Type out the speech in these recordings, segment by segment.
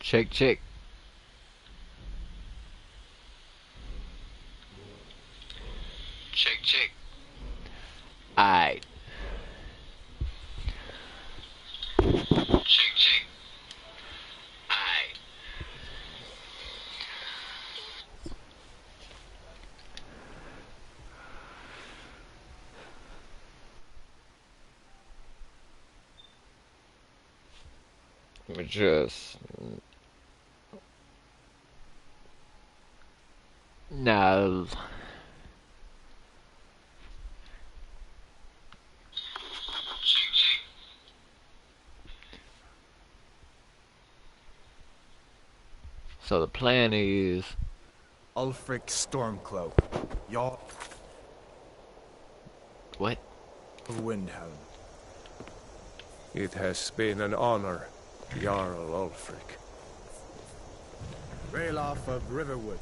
Check, check. Check, check. Alright. Check, check. Aight. Just no. Check, check. So the plan is Ulfric Stormcloak. Jarl what? Windhelm. It has been an honor, Jarl Ulfric. Ralof of Riverwood.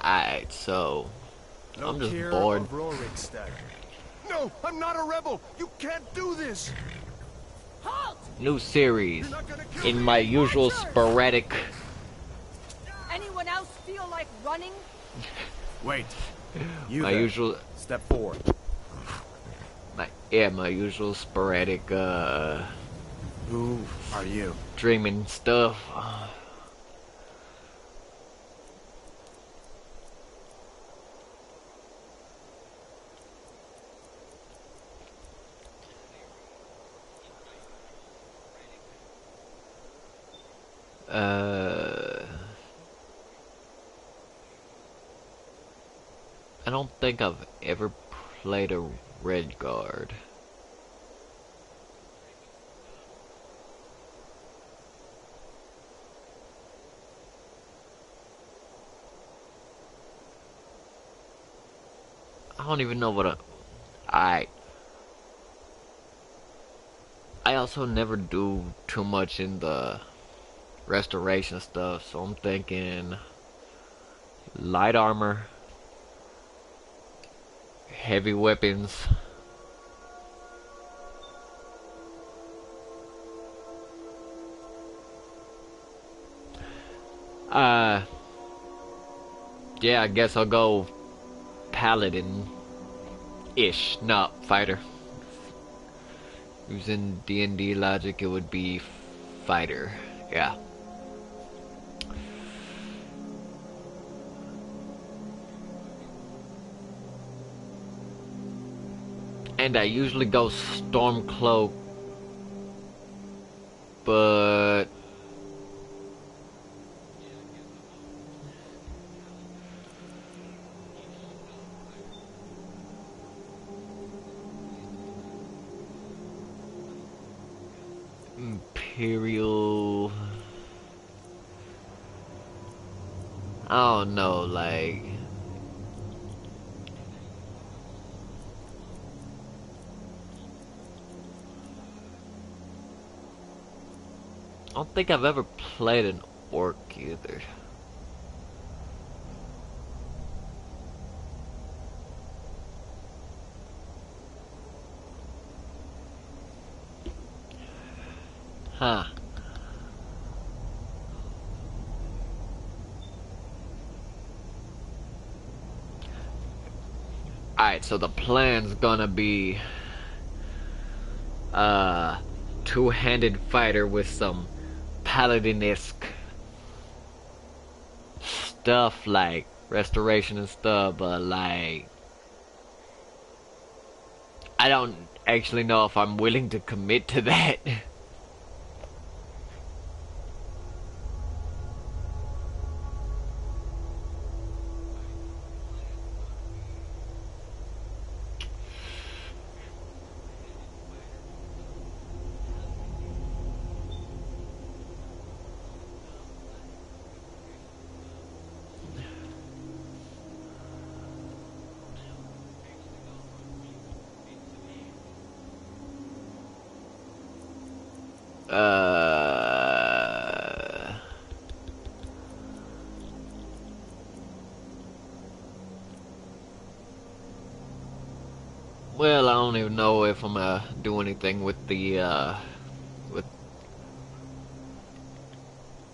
Alright, so I'm just Lokir bored. of Rorikstead. No, I'm not a rebel. You can't do this. Halt! New series You're not gonna kill in me. my usual sporadic. Anyone else feel like running? Wait. You My there. usual Step forward. my usual sporadic Who are you? dreaming stuff. I don't think I've ever played a red guard. I don't even know what I also never do too much in the restoration stuff, so I'm thinking light armor, heavy weapons, yeah, I guess I'll go paladin-ish, not fighter. Using D&D logic, it would be fighter, yeah. And I usually go Stormcloak, but Imperial, I don't know, like I don't think I've ever played an orc either. Huh. Alright, so the plan's gonna be two-handed fighter with some paladin-esque stuff like restoration and stuff, but like I don't actually know if I'm willing to commit to that. Uh, well, I don't even know if I'm gonna do anything with the with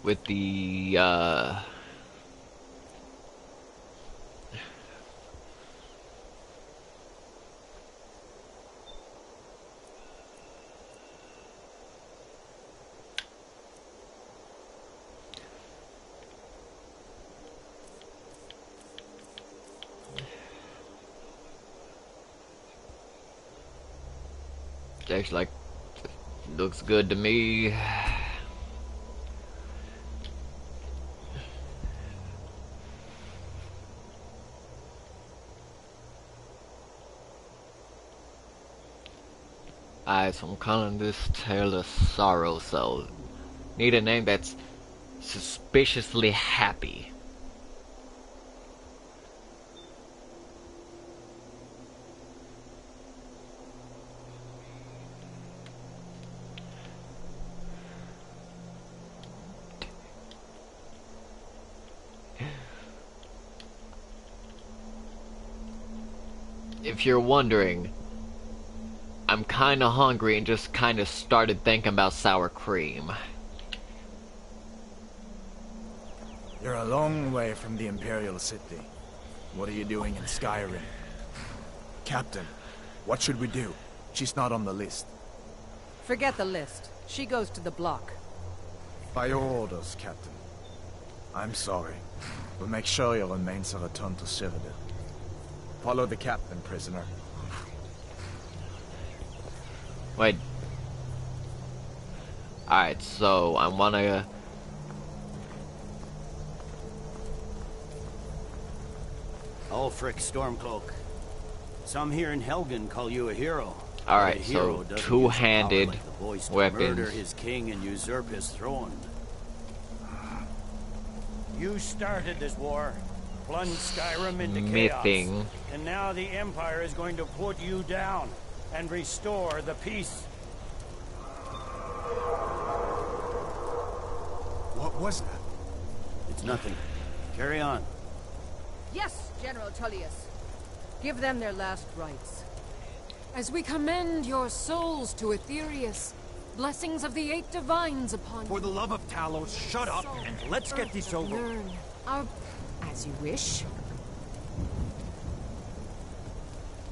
with the actually, like, looks good to me. Alright, so I'm calling this Tale of Sorrow, so need a name that's suspiciously happy. If you're wondering, I'm kinda hungry and just kinda started thinking about sour cream. You're a long way from the Imperial city. What are you doing in Skyrim? Captain, what should we do? She's not on the list. Forget the list. She goes to the block. By your orders, Captain. I'm sorry. We'll make sure your remains are returned to Cyrodiil. Follow the captain, prisoner. Wait. Alright, so I wanna... Ulfric Stormcloak. Some here in Helgen call you a hero. Alright, But a hero so doesn't use two-handed power like the voice to weapons. murder his king and usurp his throne. You started this war, plunged Skyrim into Mything. chaos, and now the Empire is going to put you down and restore the peace. What was that? It's nothing. Carry on. Yes, General Tullius. Give them their last rites. As we commend your souls to Aetherius, blessings of the eight divines upon you. For the love of Talos, shut up and let's get this over. Learn our... as you wish.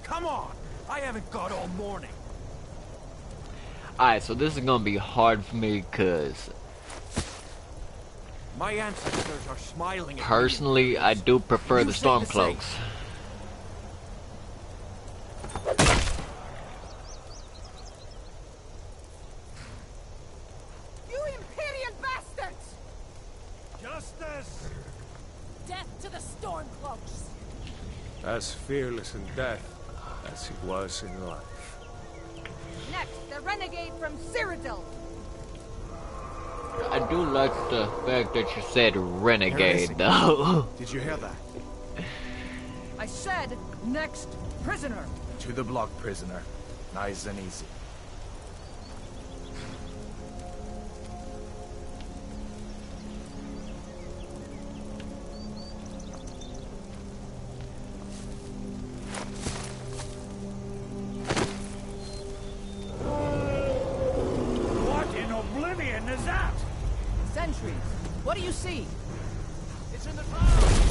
Come on! I haven't got all morning. Alright, so this is gonna be hard for me, cause My ancestors are smiling at me. personally, I do prefer the You say the same. Stormcloaks. You Imperial bastards! Justice! Death to the Stormcloaks! As fearless in death as he was in life. Next, the renegade from Cyrodiil. I do like the fact that you said There it renegade, is. though. Did you hear that? I said, next prisoner. To the block, prisoner. Nice and easy. What in oblivion is that? Sentries, what do you see? It's in the clouds!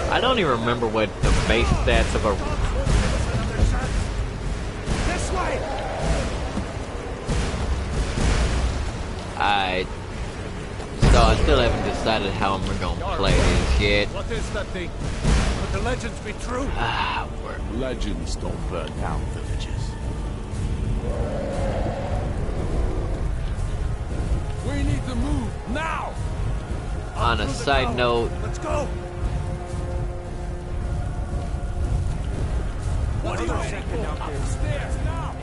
I don't even remember what the base stats of a... This way! So I still haven't decided how I'm gonna play this yet. What is that thing? Could the legends be true? Legends don't burn down villages. We need to move now! On a side note, Let's go! What are you waiting for? Up the stairs now!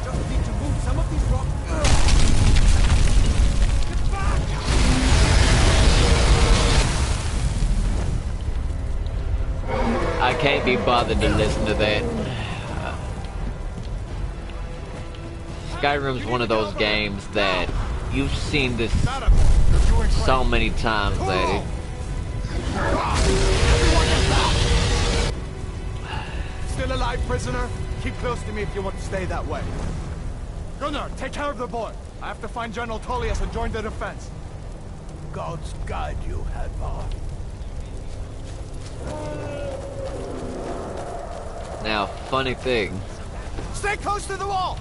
Just need to move some of these rocks. Get back! I can't be bothered to listen to that. Skyrim's one of those games that you've seen this so many times that it... Still alive, prisoner? Keep close to me if you want to stay that way. Gunnar, take care of the boy. I have to find General Tullius and join the defense. Gods guide you, Hadvar. Now, funny thing. Stay close to the wall!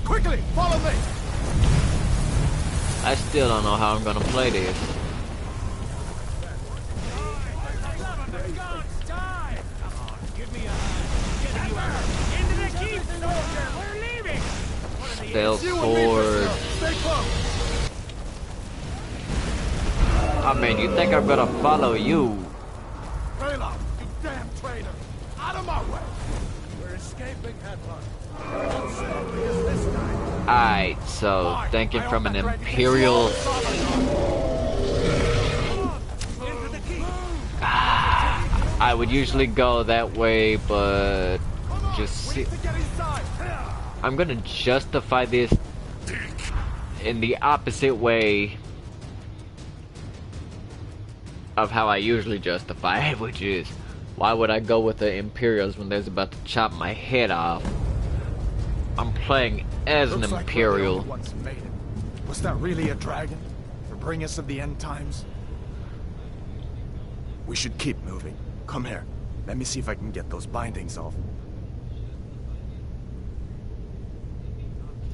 Quickly, follow me! I still don't know how I'm gonna play this. Stealth sword. I mean, you think I'm gonna follow you? Rayla, you damn traitor! Out of my way! We're escaping, Hadvar. Alright, so thinking from an Imperial... I would usually go that way, but just see... I'm gonna justify this in the opposite way of how I usually justify it, which is, why would I go with the Imperials when they're about to chop my head off? I'm playing as an Imperial. Was that really a dragon? To bring us of the end times? We should keep moving. Come here. Let me see if I can get those bindings off.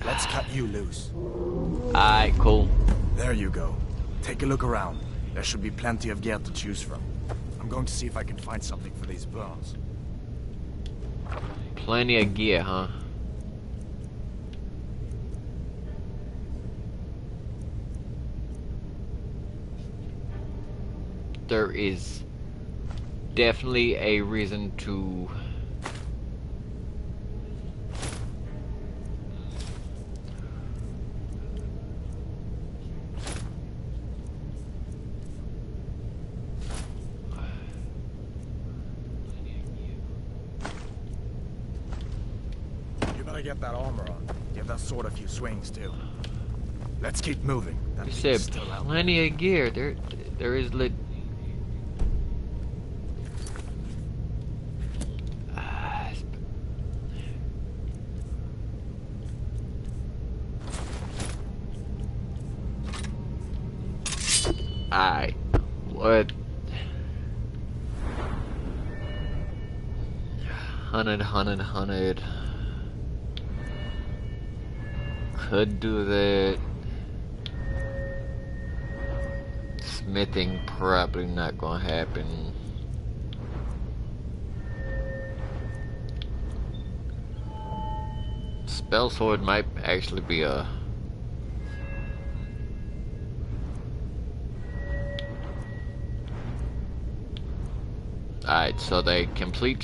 Let's cut you loose. Alright, cool. There you go. Take a look around. There should be plenty of gear to choose from. I'm going to see if I can find something for these burns. Plenty of gear, huh? There is definitely a reason to get that armor on. Give that sword a few swings too. Let's keep moving. That You thing's said still out. plenty of gear. There is lit. Alright. What? 100. Could do that. Smithing probably not gonna happen. Spell sword might actually be a Alright, so they complete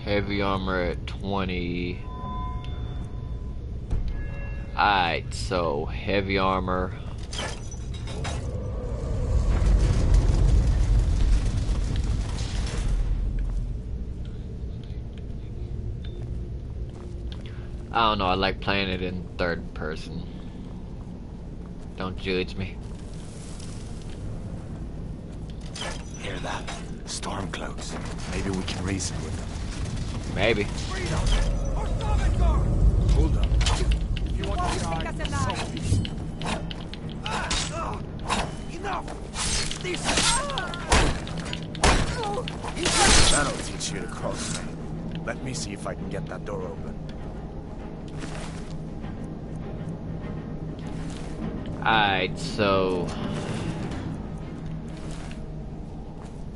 heavy armor at 20. Alright, so heavy armor. I don't know, I like playing it in third person. Don't judge me. Hear that? Storm cloaks. Maybe we can reason with them. Maybe. Hold up. If you want to die, enough! That'll teach you to cross me. Let me see if I can get that door open. Alright, so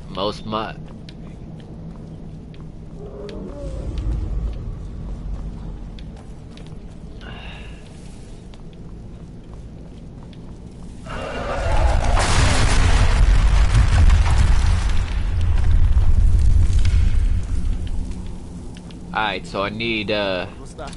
most Alright, so I need, What's that?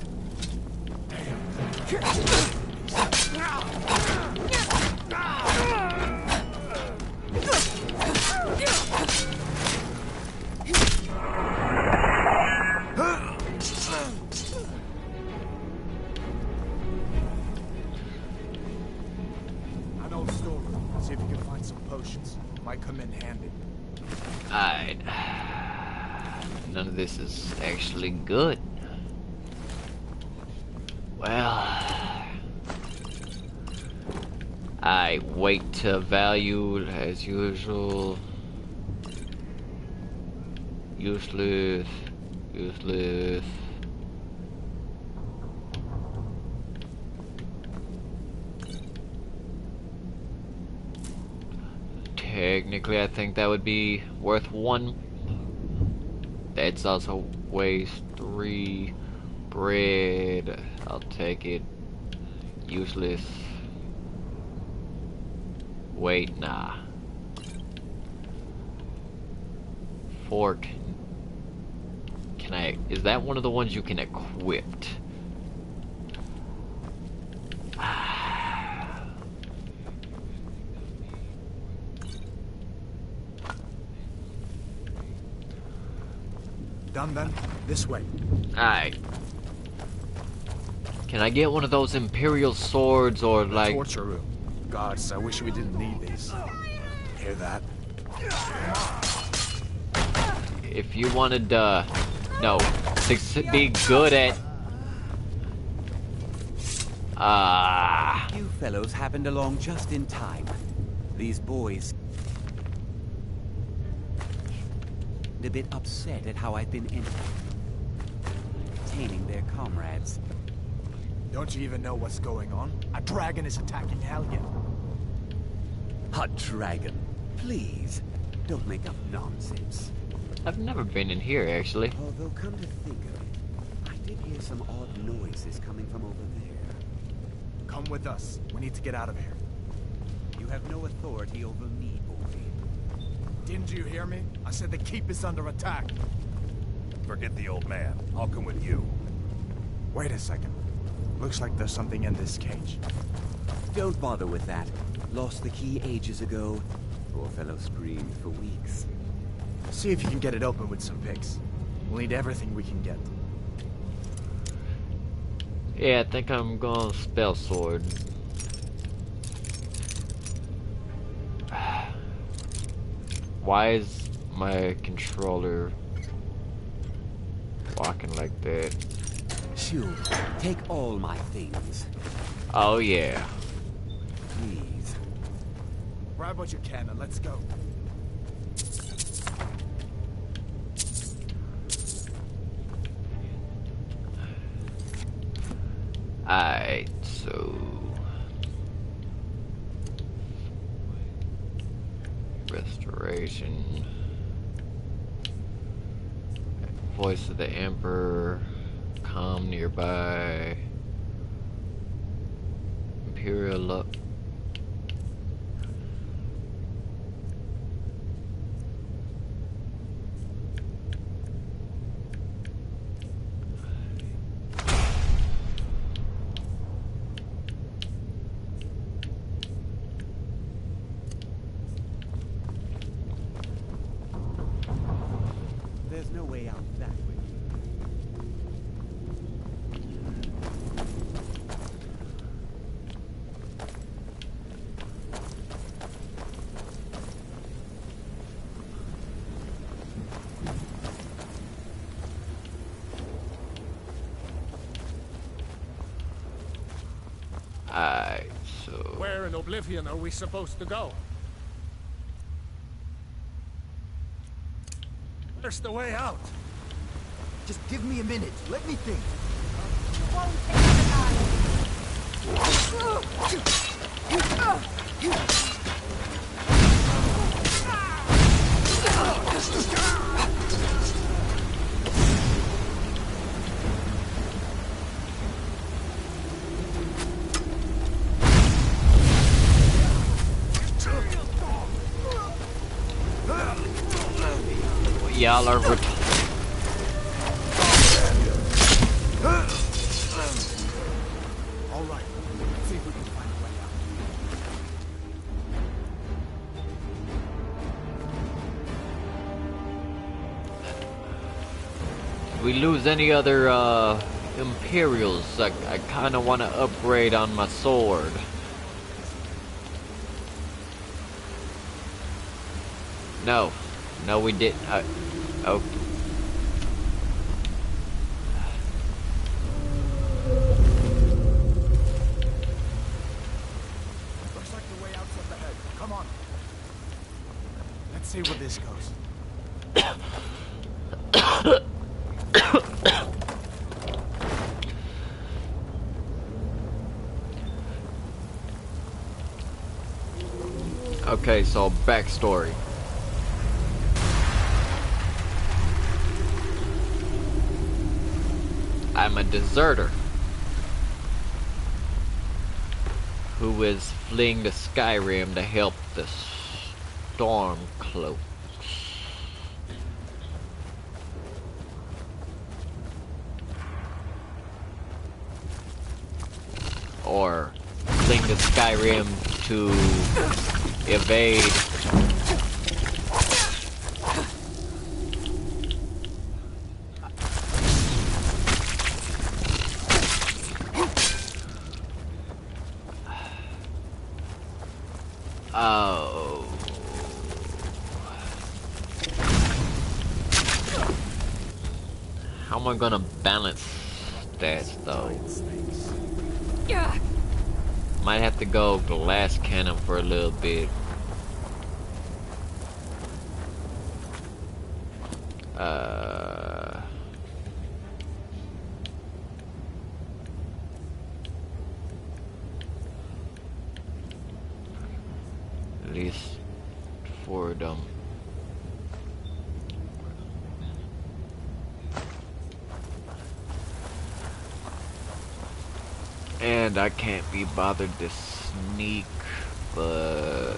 An old storeroom. See if you can find some potions. Might come in handy. alright. None of this is actually good. Well, I wait to value as usual. Useless. Useless. Technically, I think that would be worth 1. That's also waste 3. Bread. I'll take it. Useless. Wait, nah. Fork. Can I... Is that one of the ones you can equip? Done then? This way. Alright. Can I get one of those Imperial swords or like... Torture room. Gods, I wish we didn't need these. Hear that? If you wanted, no. To be good at... You fellows happened along just in time. These boys... a bit upset at how I've been entertaining their comrades. Don't you even know what's going on? A dragon is attacking Helgen. A dragon. Please, don't make up nonsense. I've never been in here, actually. Although, come to think of it, I did hear some odd noises coming from over there. Come with us. We need to get out of here. You have no authority over me, boy. Didn't you hear me? I said the keep is under attack. Forget the old man. I'll come with you. Wait a second. Looks like there's something in this cage. Don't bother with that. Lost the key ages ago. Poor fellow screamed for weeks. See if you can get it open with some picks. We'll need everything we can get. Yeah, I think I'm gonna spell sword. Why is my controller walking like that? Shoo, take all my things. Oh yeah. Please. Grab what you can and let's go. Alright, so... Restoration. Voice of the Emperor. Calm nearby. Imperial up. There's no way out that way. Alright, so... Where in Oblivion are we supposed to go? Where's the way out? Just give me a minute. Let me think. Y'all are we lose any other Imperials, I kind of want to upgrade on my sword. No, we didn't. Oh. Looks like the way out's up ahead. Come on. Let's see where this goes. Okay, so backstory. I'm a deserter who is fleeing to Skyrim to help the Stormcloaks. Or fleeing to Skyrim to evade how am I gonna balance that though? Might have to go glass cannon for a little bit. At least for them. And I can't be bothered to sneak, but...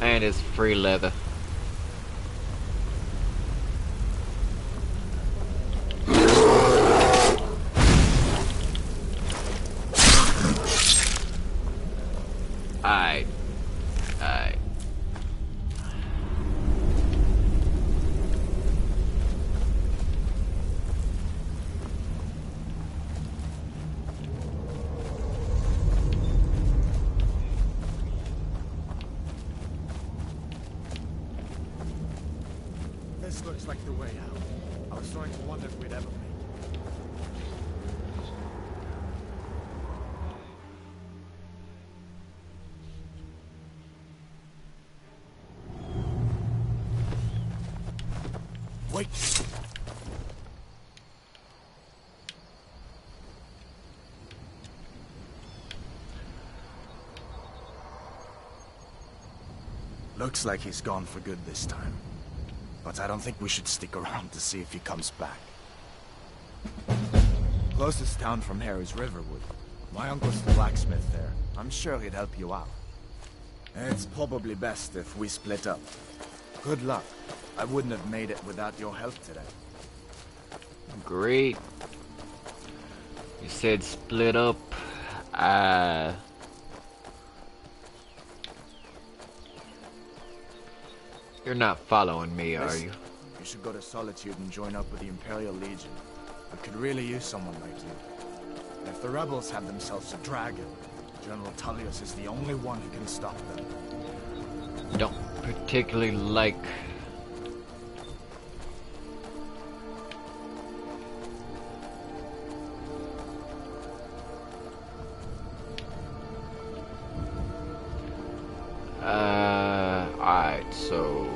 And it's free leather. Alright. This looks like the way out. I was starting to wonder if we'd ever make it. Wait! Looks like he's gone for good this time. But I don't think we should stick around to see if he comes back. Closest town from here is Riverwood. My uncle's the blacksmith there. I'm sure he'd help you out. It's probably best if we split up. Good luck. I wouldn't have made it without your help today. Great. You said split up. You're not following me, are you? You should go to Solitude and join up with the Imperial Legion. We could really use someone like you. If the rebels have themselves a dragon, General Tullius is the only one who can stop them. Don't particularly like... Alright, so...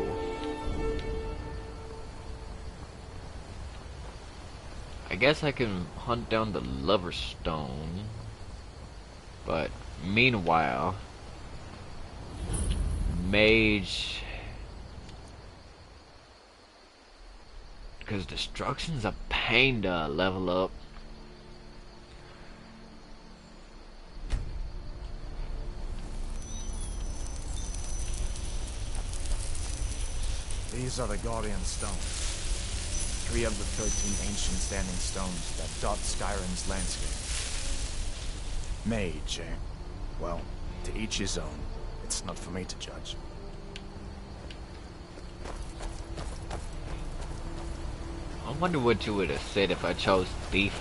I guess I can hunt down the Lover's Stone, but meanwhile, Mage... Because Destruction's a pain to level up. These are the Guardian Stones. 3 of the 13 ancient standing stones that dot Skyrim's landscape. Mage, eh? Well, to each his own. It's not for me to judge. I wonder what you would have said if I chose thief.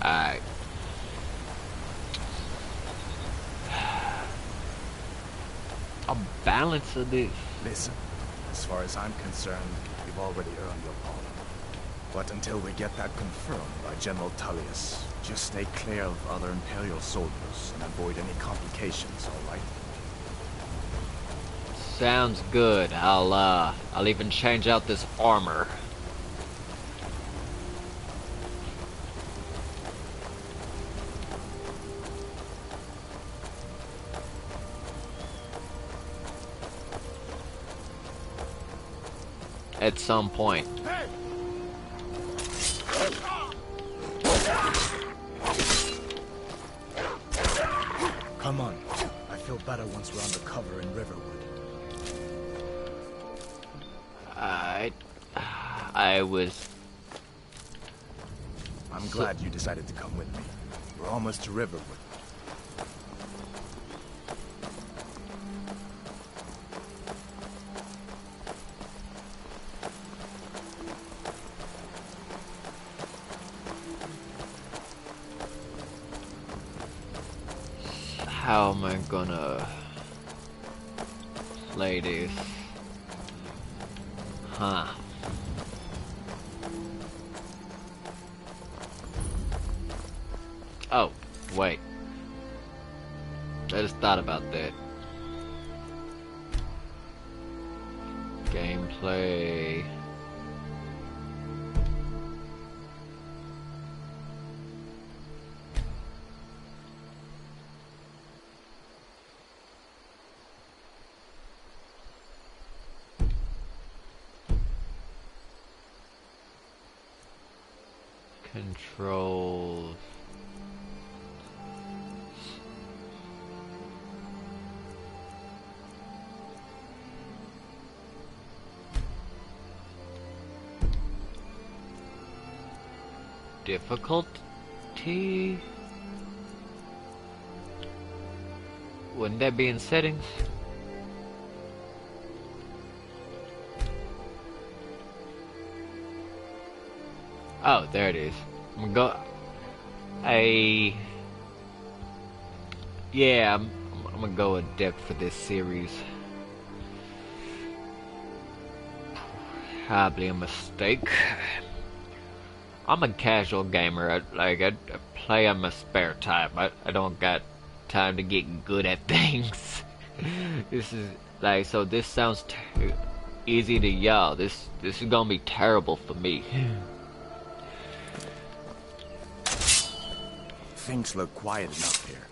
Alright. A balance of this. Listen, as far as I'm concerned, you've already earned your pardon. But until we get that confirmed by General Tullius, just stay clear of other Imperial soldiers and avoid any complications, alright? Sounds good. I'll even change out this armor. At some point. Come on. I feel better once we're undercover in Riverwood. I'm glad you decided to come with me. We're almost to Riverwood. How am I gonna play this? Huh. Oh, wait. I just thought about that. Gameplay. Controls. Difficulty? Wouldn't that be in settings? Oh, there it is. I'm gonna go adept for this series. Probably a mistake. I'm a casual gamer. I play on my spare time. I don't got time to get good at things. This is like, so this sounds easy to y'all. This is gonna be terrible for me. Things look quiet enough here.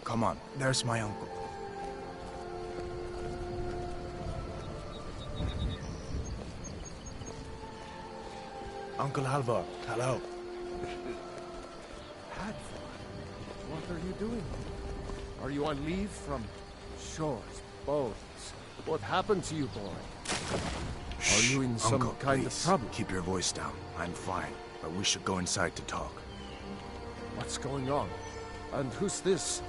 Come on, there's my uncle. Uncle Halvor, hello. Hadvar, what are you doing? Are you on leave from shores, boats? What happened to you, boy? Are you in some Uncle, kind please, of trouble? keep your voice down. I'm fine, but we should go inside to talk. What's going on? And who's this?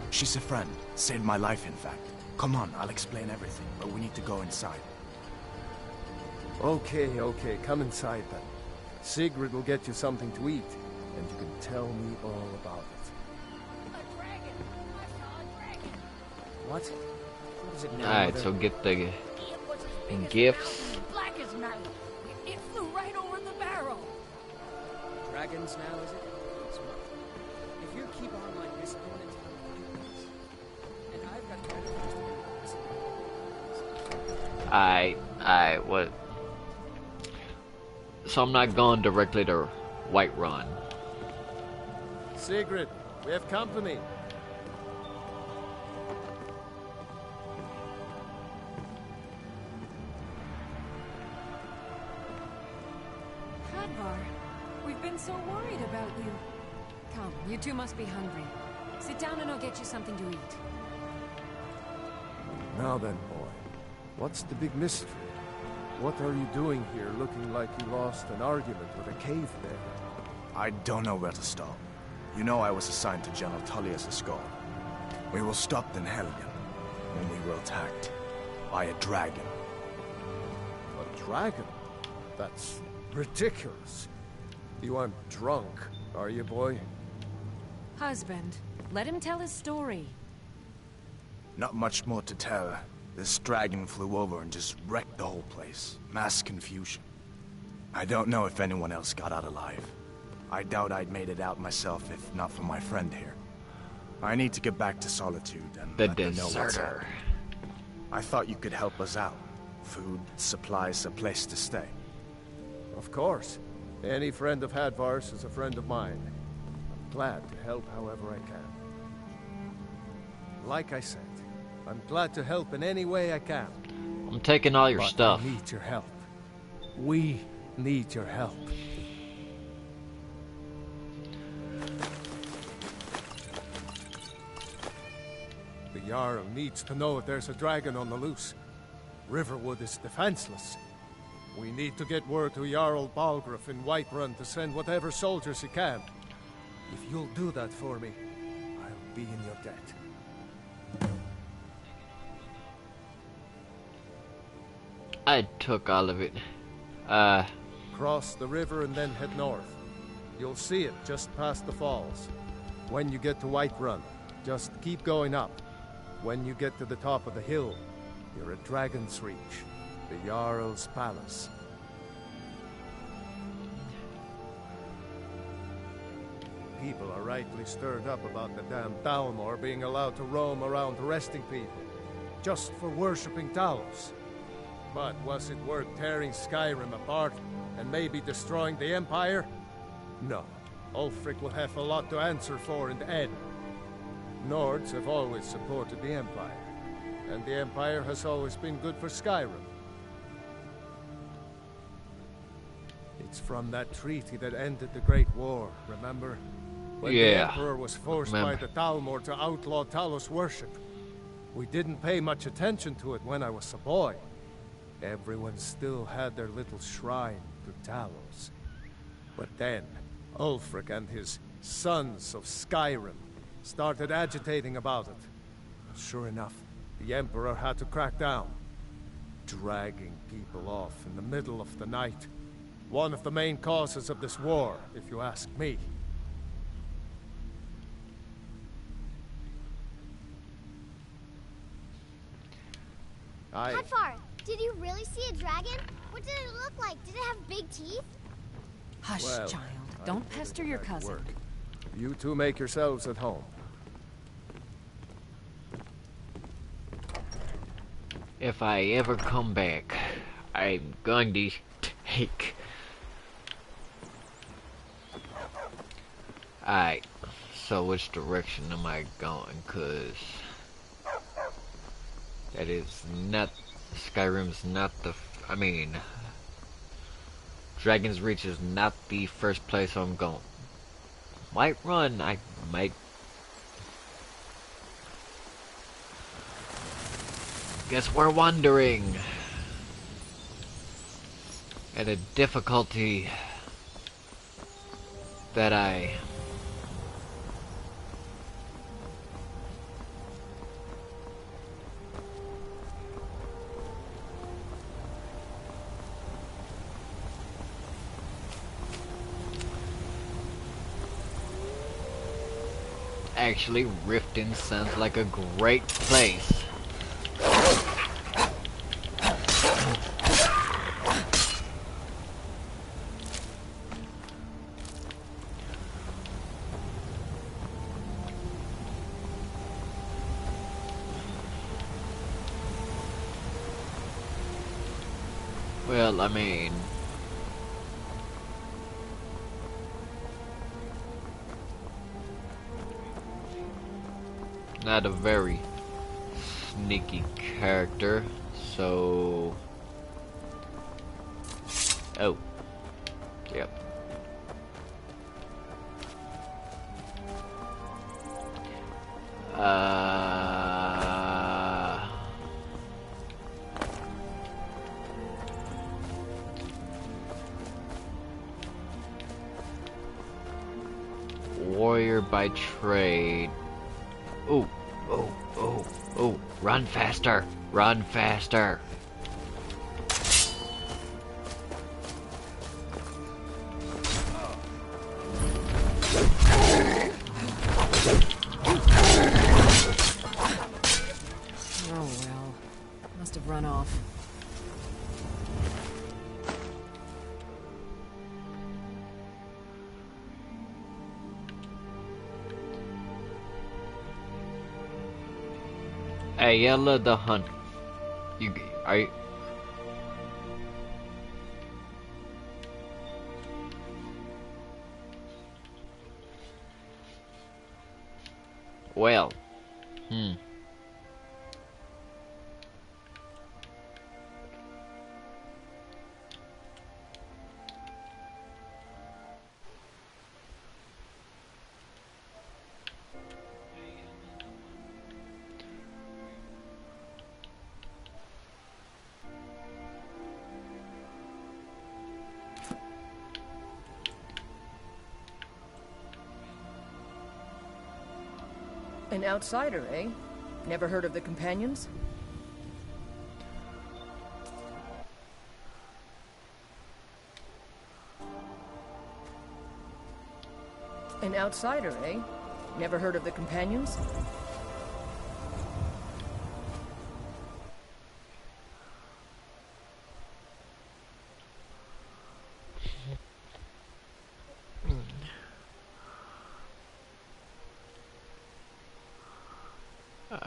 She's a friend. Saved my life, in fact. Come on, I'll explain everything, but we need to go inside. Okay, come inside then. Sigrid will get you something to eat, and you can tell me all about it. A dragon! I saw a dragon! What? What is it now? Alright, so get the It was as big as gifts. a barrel, as black as night. It flew right over the barrel. Dragons now, is it? Smart. If you keep on like this, going into the fight, and I've got Alright, what? So I'm not going directly to Whiterun. Sigrid, we have company. Hadvar, we've been so worried about you. Come, you two must be hungry. Sit down and I'll get you something to eat. Now then, boy, what's the big mystery? What are you doing here, looking like you lost an argument with a cave bear? I don't know where to stop. You know I was assigned to General Tullius' guard. We were stopped in Helgen when we were attacked by a dragon. dragon? That's ridiculous. You aren't drunk, are you, boy? Husband, let him tell his story. Not much more to tell. This dragon flew over and just wrecked the whole place. Mass confusion. I don't know if anyone else got out alive. I doubt I'd made it out myself if not for my friend here. I need to get back to Solitude and The let them know what's deserter. happening. I thought you could help us out. Food, supplies, a place to stay. Of course. Any friend of Hadvar's is a friend of mine. I'm glad to help however I can. Like I said, I'm glad to help in any way I can. I'm taking all your But stuff. I need your help. We need your help. The Jarl needs to know if there's a dragon on the loose. Riverwood is defenseless. We need to get word to Jarl Balgruuf in Whiterun to send whatever soldiers he can. If you'll do that for me, I'll be in your debt. I took all of it. Cross the river and then head north. You'll see it just past the falls. When you get to Whiterun, just keep going up. When you get to the top of the hill, you're at Dragon's Reach, the Jarl's palace. People are rightly stirred up about the damn Thalmor being allowed to roam around arresting people, just for worshipping Talos. But was it worth tearing Skyrim apart and maybe destroying the Empire? No. Ulfric will have a lot to answer for in the end. Nords have always supported the Empire, and the Empire has always been good for Skyrim. It's from that treaty that ended the Great War, remember? When the Emperor was forced by the Thalmor to outlaw Talos worship. We didn't pay much attention to it when I was a boy. Everyone still had their little shrine to Talos. But then, Ulfric and his sons of Skyrim started agitating about it. Sure enough, the Emperor had to crack down, dragging people off in the middle of the night. One of the main causes of this war, if you ask me. Hadvar, did you really see a dragon? What did it look like? Did it have big teeth? Hush, Well, child. Don't pester your cousin. You two make yourselves at home. If I ever come back, I'm going to take... Alright, so which direction am I going? Cause that is not... Skyrim's not the... I mean... Dragon's Reach is not the first place I'm going. Whiterun, I might... Guess we're wandering at a difficulty that I actually Riften sounds like a great place. Well, I mean, not a very sneaky character, so... Oh. Yep. Warrior by trade. Oh, oh, oh, oh. Run faster. Run faster. Oh well. Must have run off. Ayala the Hunt. You are you, well. An outsider, eh? Never heard of the Companions? An outsider, eh? Never heard of the Companions?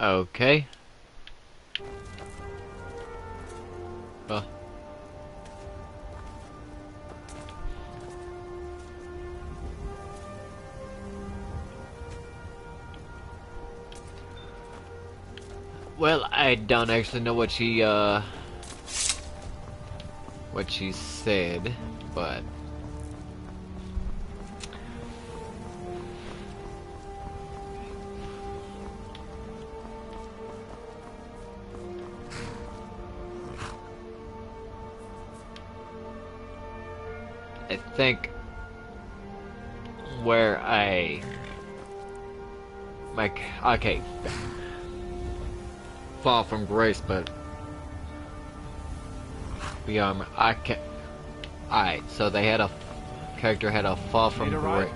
Okay. Well. Well, I don't actually know what she said, but I think where okay, fall from grace, but beyond I can. Alright, so they had a character had a fall from grace.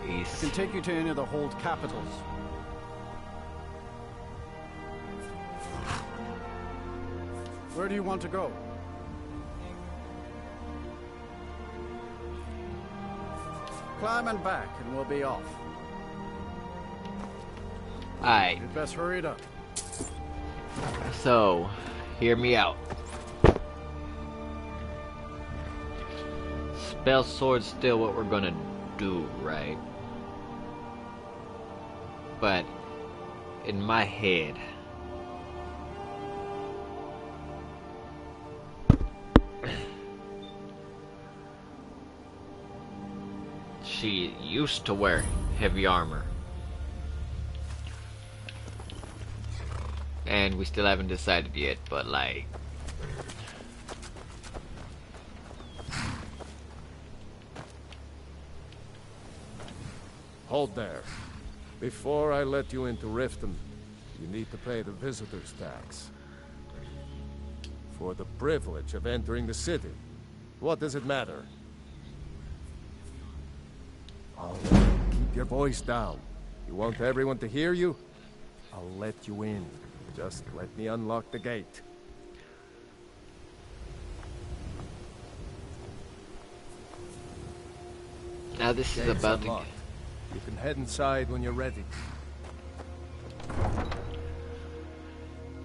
I can take you to any of the hold capitals. Where do you want to go? Climb and back, and we'll be off. Alright. You'd best hurry it up. So, hear me out. Spell sword's still what we're gonna do, right? But in my head, she used to wear heavy armor. And we still haven't decided yet, but like... Hold there. Before I let you into Riften, you need to pay the visitor's tax. For the privilege of entering the city. What does it matter? Oh, keep your voice down. You want everyone to hear you? I'll let you in. Just let me unlock the gate. Now this is about to... You can head inside when you're ready.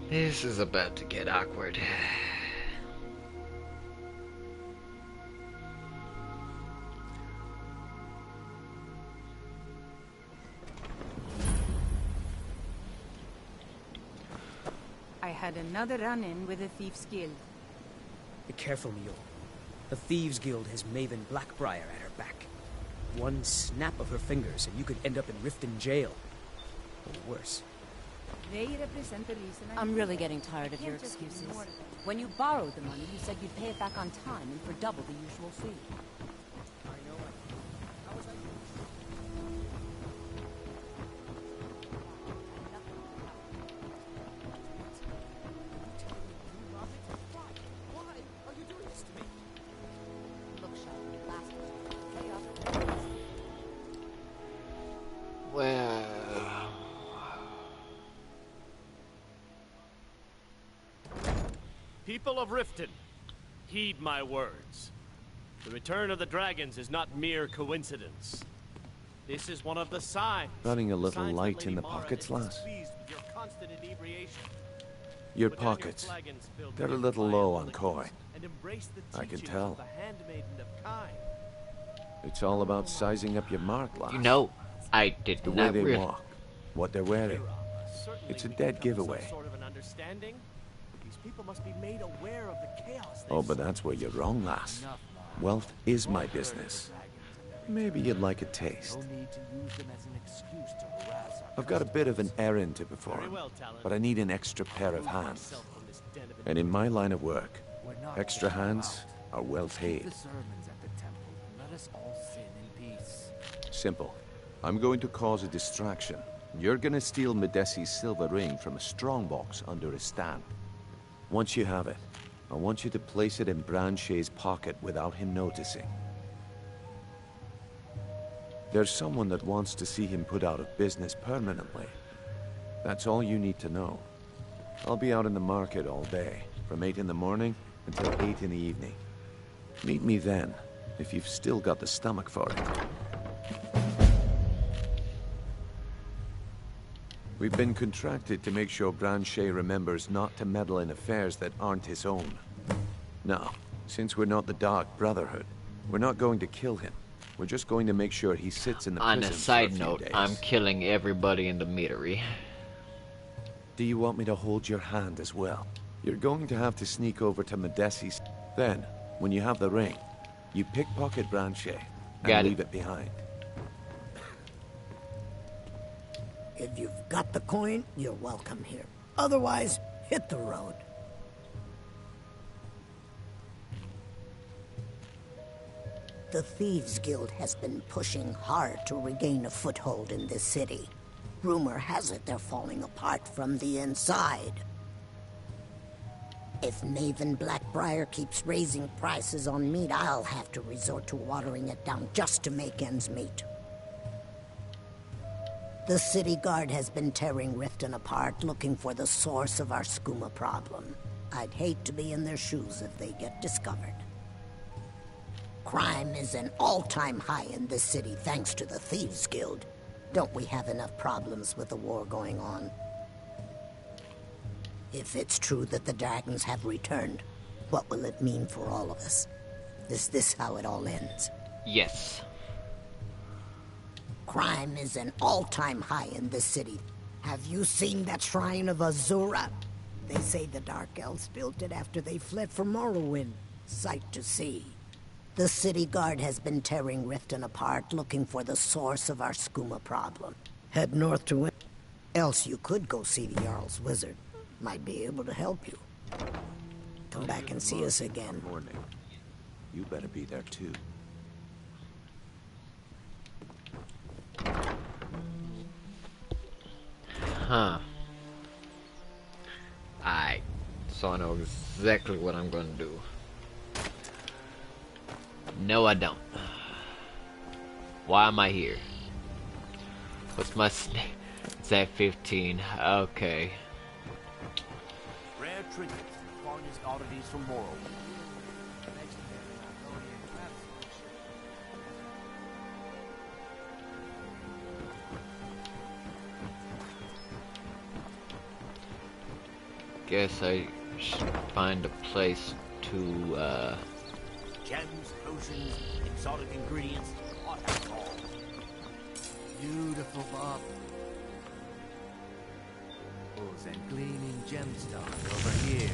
This is about to get awkward. I had another run-in with the Thieves' Guild. Be careful, Mule. The Thieves' Guild has Maven Blackbriar at her back. One snap of her fingers and you could end up in Riften jail. Or worse. They represent the reason I'm really getting tired of your excuses. When you borrowed the money, you said you'd pay it back on time and for double the usual fee. Well... People of Riften, heed my words. The return of the dragons is not mere coincidence. This is one of the signs. Running a little light in the pockets, lass? Your pockets. They're a little low on coin. I can tell. It's all about sizing up your mark, lass. You know, I did the not way they walk, what they're wearing. It's a dead giveaway. Oh, but that's where you're wrong, lass. Wealth is my business. Maybe you'd like a taste. I've got a bit of an errand to perform, but I need an extra pair of hands. And in my line of work, extra hands are well paid. Simple. I'm going to cause a distraction. You're gonna steal Medesi's silver ring from a strongbox under a stand. Once you have it, I want you to place it in Branche's pocket without him noticing. There's someone that wants to see him put out of business permanently. That's all you need to know. I'll be out in the market all day, from 8 in the morning until 8 in the evening. Meet me then, if you've still got the stomach for it. We've been contracted to make sure Branche remembers not to meddle in affairs that aren't his own. Now, since we're not the Dark Brotherhood, we're not going to kill him. We're just going to make sure he sits in the prison. On a side note, I'm killing everybody in the meadery. Do you want me to hold your hand as well? You're going to have to sneak over to Medesi's. Then, when you have the ring, you pickpocket Branche and leave it behind. If you've got the coin, you're welcome here. Otherwise, hit the road. The Thieves Guild has been pushing hard to regain a foothold in this city. Rumor has it they're falling apart from the inside. If Maven Blackbriar keeps raising prices on meat, I'll have to resort to watering it down just to make ends meet. The city guard has been tearing Riften apart, looking for the source of our skooma problem. I'd hate to be in their shoes if they get discovered. Crime is an all-time high in this city thanks to the Thieves Guild. Don't we have enough problems with the war going on? If it's true that the dragons have returned, what will it mean for all of us? Is this how it all ends? Yes. Crime is an all-time high in this city. Have you seen that shrine of Azura? They say the Dark Elves built it after they fled from Morrowind. Sight to see. The city guard has been tearing Riften apart, looking for the source of our skooma problem. Head north to it. Else you could go see the Jarl's wizard. Might be able to help you. Come back and see us again. Morning. You better be there too. Huh. Alright. So I know exactly what I'm gonna do. No, I don't. Why am I here? What's my It's at 15. Okay. Rare trinkets and finest oddities from Morrowind. Guess I should find a place to, Gems, potions, exotic ingredients, I have it all. Beautiful, Bob. Those and gleaming gemstones over here.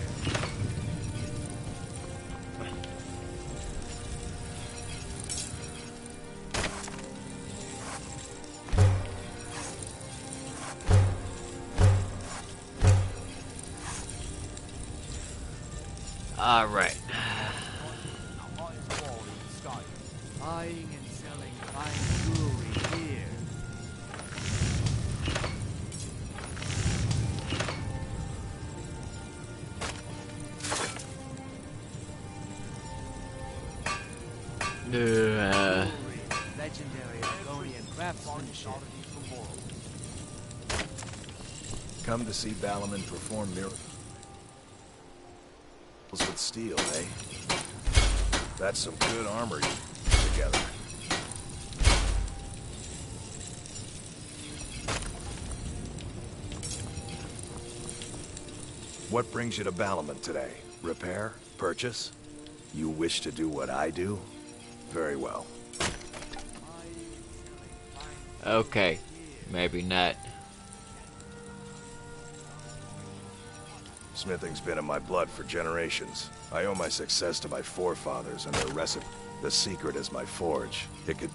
all right. Buying and selling fine jewelry here. Legendary Argonian craftsmanship. Come to see Balaman perform miracles with steel, eh? That's some good armor you put together. What brings you to Balamon today? Repair? Purchase? You wish to do what I do? Very well. Okay, maybe not. Smithing's been in my blood for generations. I owe my success to my forefathers and their recipe. The secret is my forge. It could...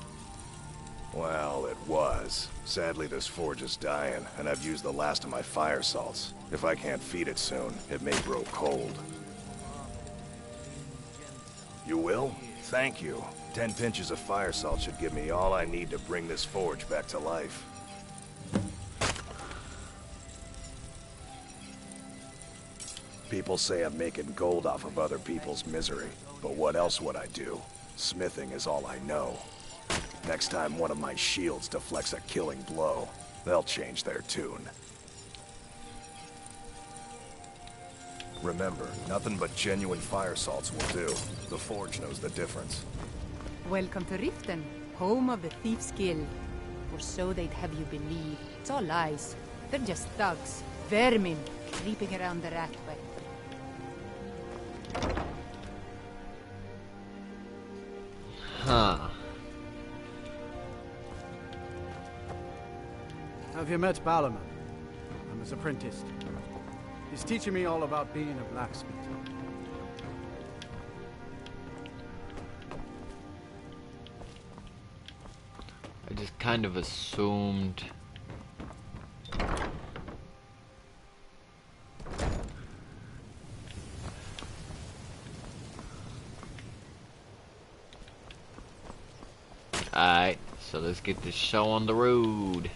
Well, it was. Sadly, this forge is dying, and I've used the last of my fire salts. If I can't feed it soon, it may grow cold. You will? Thank you. 10 pinches of fire salt should give me all I need to bring this forge back to life. People say I'm making gold off of other people's misery, but what else would I do? Smithing is all I know. Next time one of my shields deflects a killing blow, they'll change their tune. Remember, nothing but genuine fire salts will do. The forge knows the difference. Welcome to Riften, home of the Thieves' Guild. Or so they'd have you believe. It's all lies. They're just thugs, vermin, creeping around the Ratway. Huh. Have you met Balamon? I'm his apprentice. He's teaching me all about being a blacksmith. I just kind of assumed. Alright, so let's get this show on the road.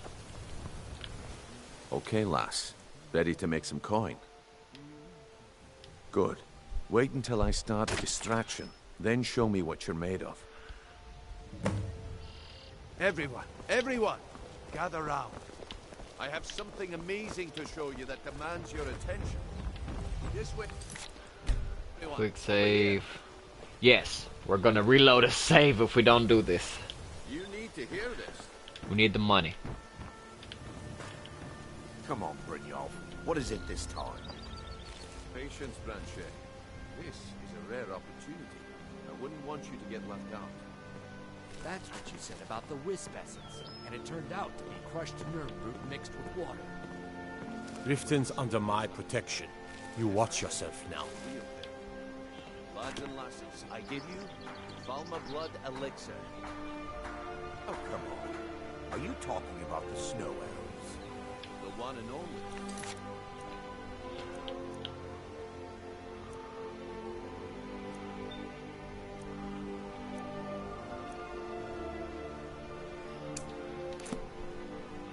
Okay, lass. Ready to make some coin? Good. Wait until I start a distraction, then show me what you're made of. Everyone, gather round. I have something amazing to show you that demands your attention. This way. Everyone, Quick save. Yes, we're gonna reload a save if we don't do this. you need to hear this. We need the money. Come on, Brynjolf. What is it this time? Patience, Branche. This is a rare opportunity. I wouldn't want you to get left out. That's what you said about the wisp essence, and it turned out to be crushed nerve root mixed with water. Riften's under my protection. You watch yourself now. Lads and lasses, I give you Valma Blood Elixir. Oh, come on. Are you talking about the snow elves? The one and only.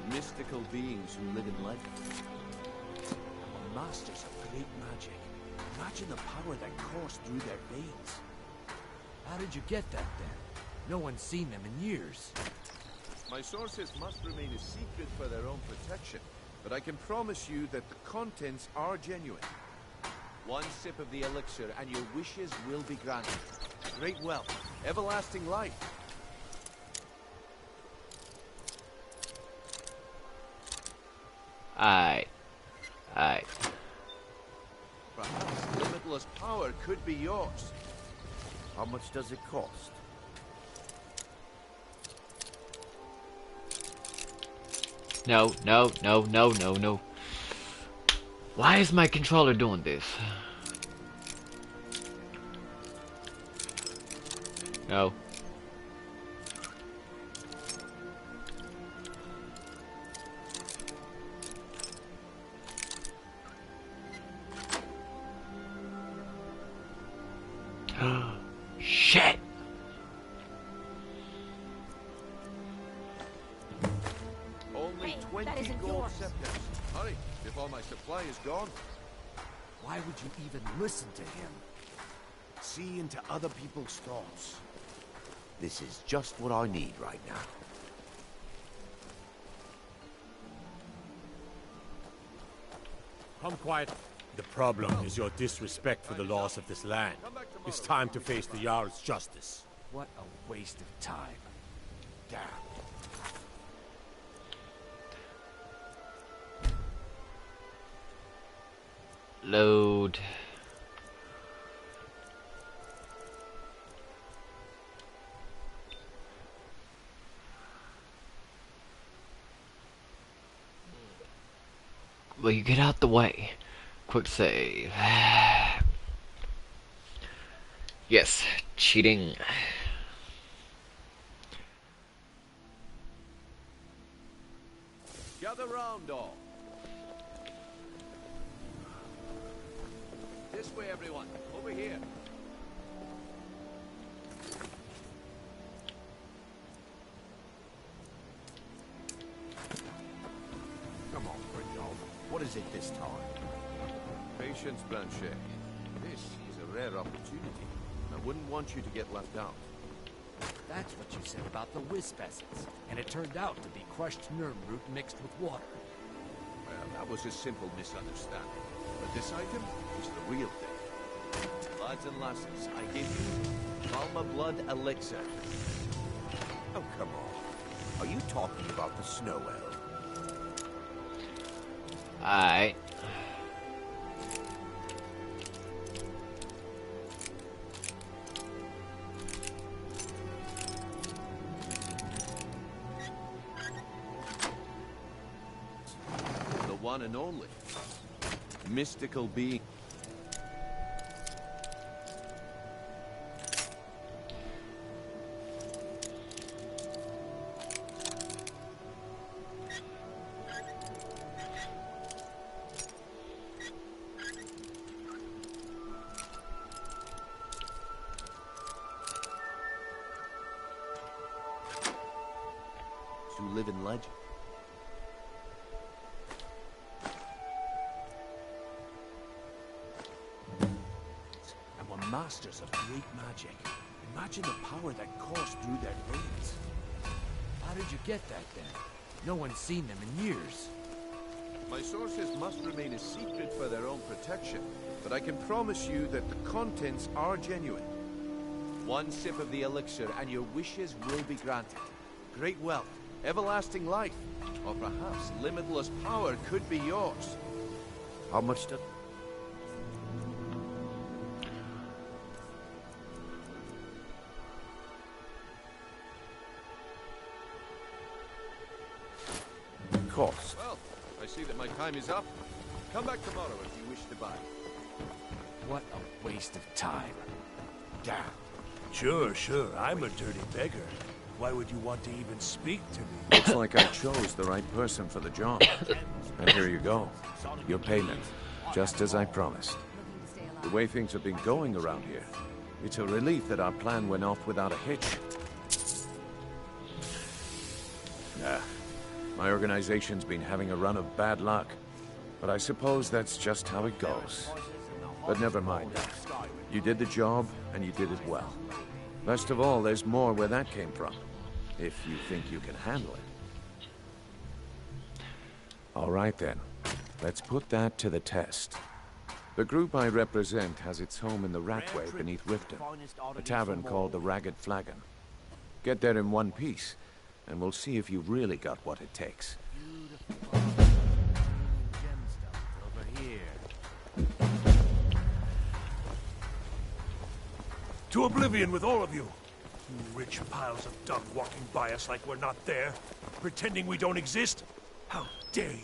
Mystical beings who live in legend. Masters of great magic. Imagine the power that coursed through their veins. How did you get that then? No one's seen them in years. My sources must remain a secret for their own protection, but I can promise you that the contents are genuine. One sip of the elixir and your wishes will be granted. Great wealth, everlasting life. Alright. Perhaps limitless power could be yours. How much does it cost? No. Why is my controller doing this? No. Shit! Only 20 gold scepters. Hurry, before my supply is gone. Why would you even listen to him? See into other people's thoughts. This is just what I need right now. Come quiet. The problem is your disrespect for the laws of this land. It's time to face the Jarl's justice. What a waste of time. Damn. Load. Will you get out the way? Quick save. Yes, cheating. Gather round, all. This way, everyone. Over here. Come on, Brindle. What is it this time? Patience, Blanchet. This is a rare opportunity. I wouldn't want you to get left out. That's what you said about the wisp essence, and it turned out to be crushed nerve root mixed with water. Well, that was a simple misunderstanding. But this item is the real thing. Lads and lasses, I give you Balma Blood Elixir. Oh, come on. Are you talking about the snow elf? Alright. The one and only. Mystical being. To live in legend. And were masters of great magic. Imagine the power that coursed through their veins. How did you get that then? No one's seen them in years. My sources must remain a secret for their own protection, but I can promise you that the contents are genuine. One sip of the elixir and your wishes will be granted. Great wealth, everlasting life, or perhaps limitless power could be yours. How much does... cost? Well, I see that my time is up. Come back tomorrow if you wish to buy. What a waste of time. Damn. Sure, I'm a dirty beggar. Why would you want to even speak to me? Looks like I chose the right person for the job. And here you go. Your payment. Just as I promised. The way things have been going around here, it's a relief that our plan went off without a hitch. My organization's been having a run of bad luck. But I suppose that's just how it goes. But never mind. You did the job, and you did it well. Best of all, there's more where that came from. If you think you can handle it. All right then. Let's put that to the test. The group I represent has its home in the Ratway beneath Riften, a tavern called the Ragged Flagon. Get there in one piece, and we'll see if you've really got what it takes. Over here. To oblivion with all of you! You rich piles of dung walking by us like we're not there, pretending we don't exist? How dare you!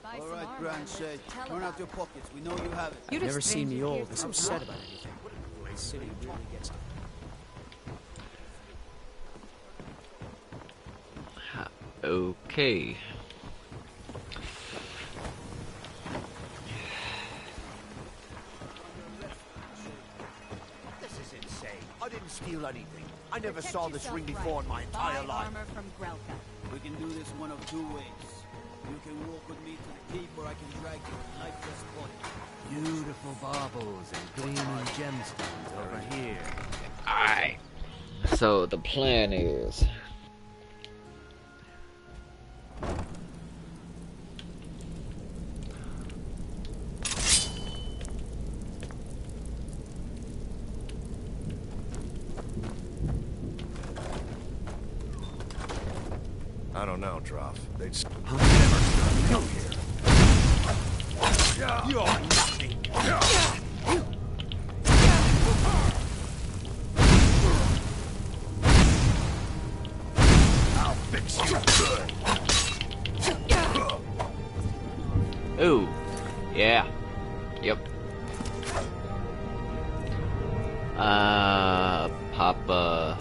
All right, Blanchet, turn out your pockets. We know you have it. You've never seen me all this upset about anything. The city really gets it. Okay. This is insane. I didn't steal anything. I never saw this ring before in my entire life. We can do this one of two ways. You can walk with me to the keep, or I can drag you in lifeless body. Beautiful baubles and gleaming gemstones over here. Alright. So the plan is... I don't know, Droff. They'd You're nothing. I'll fix you good. Ooh. Yeah. Yep. Papa.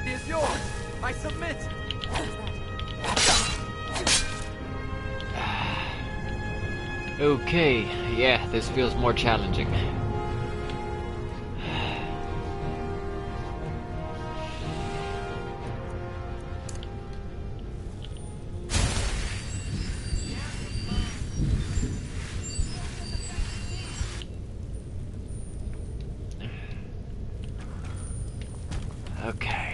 Is yours. I submit. Okay, yeah, this feels more challenging. Okay.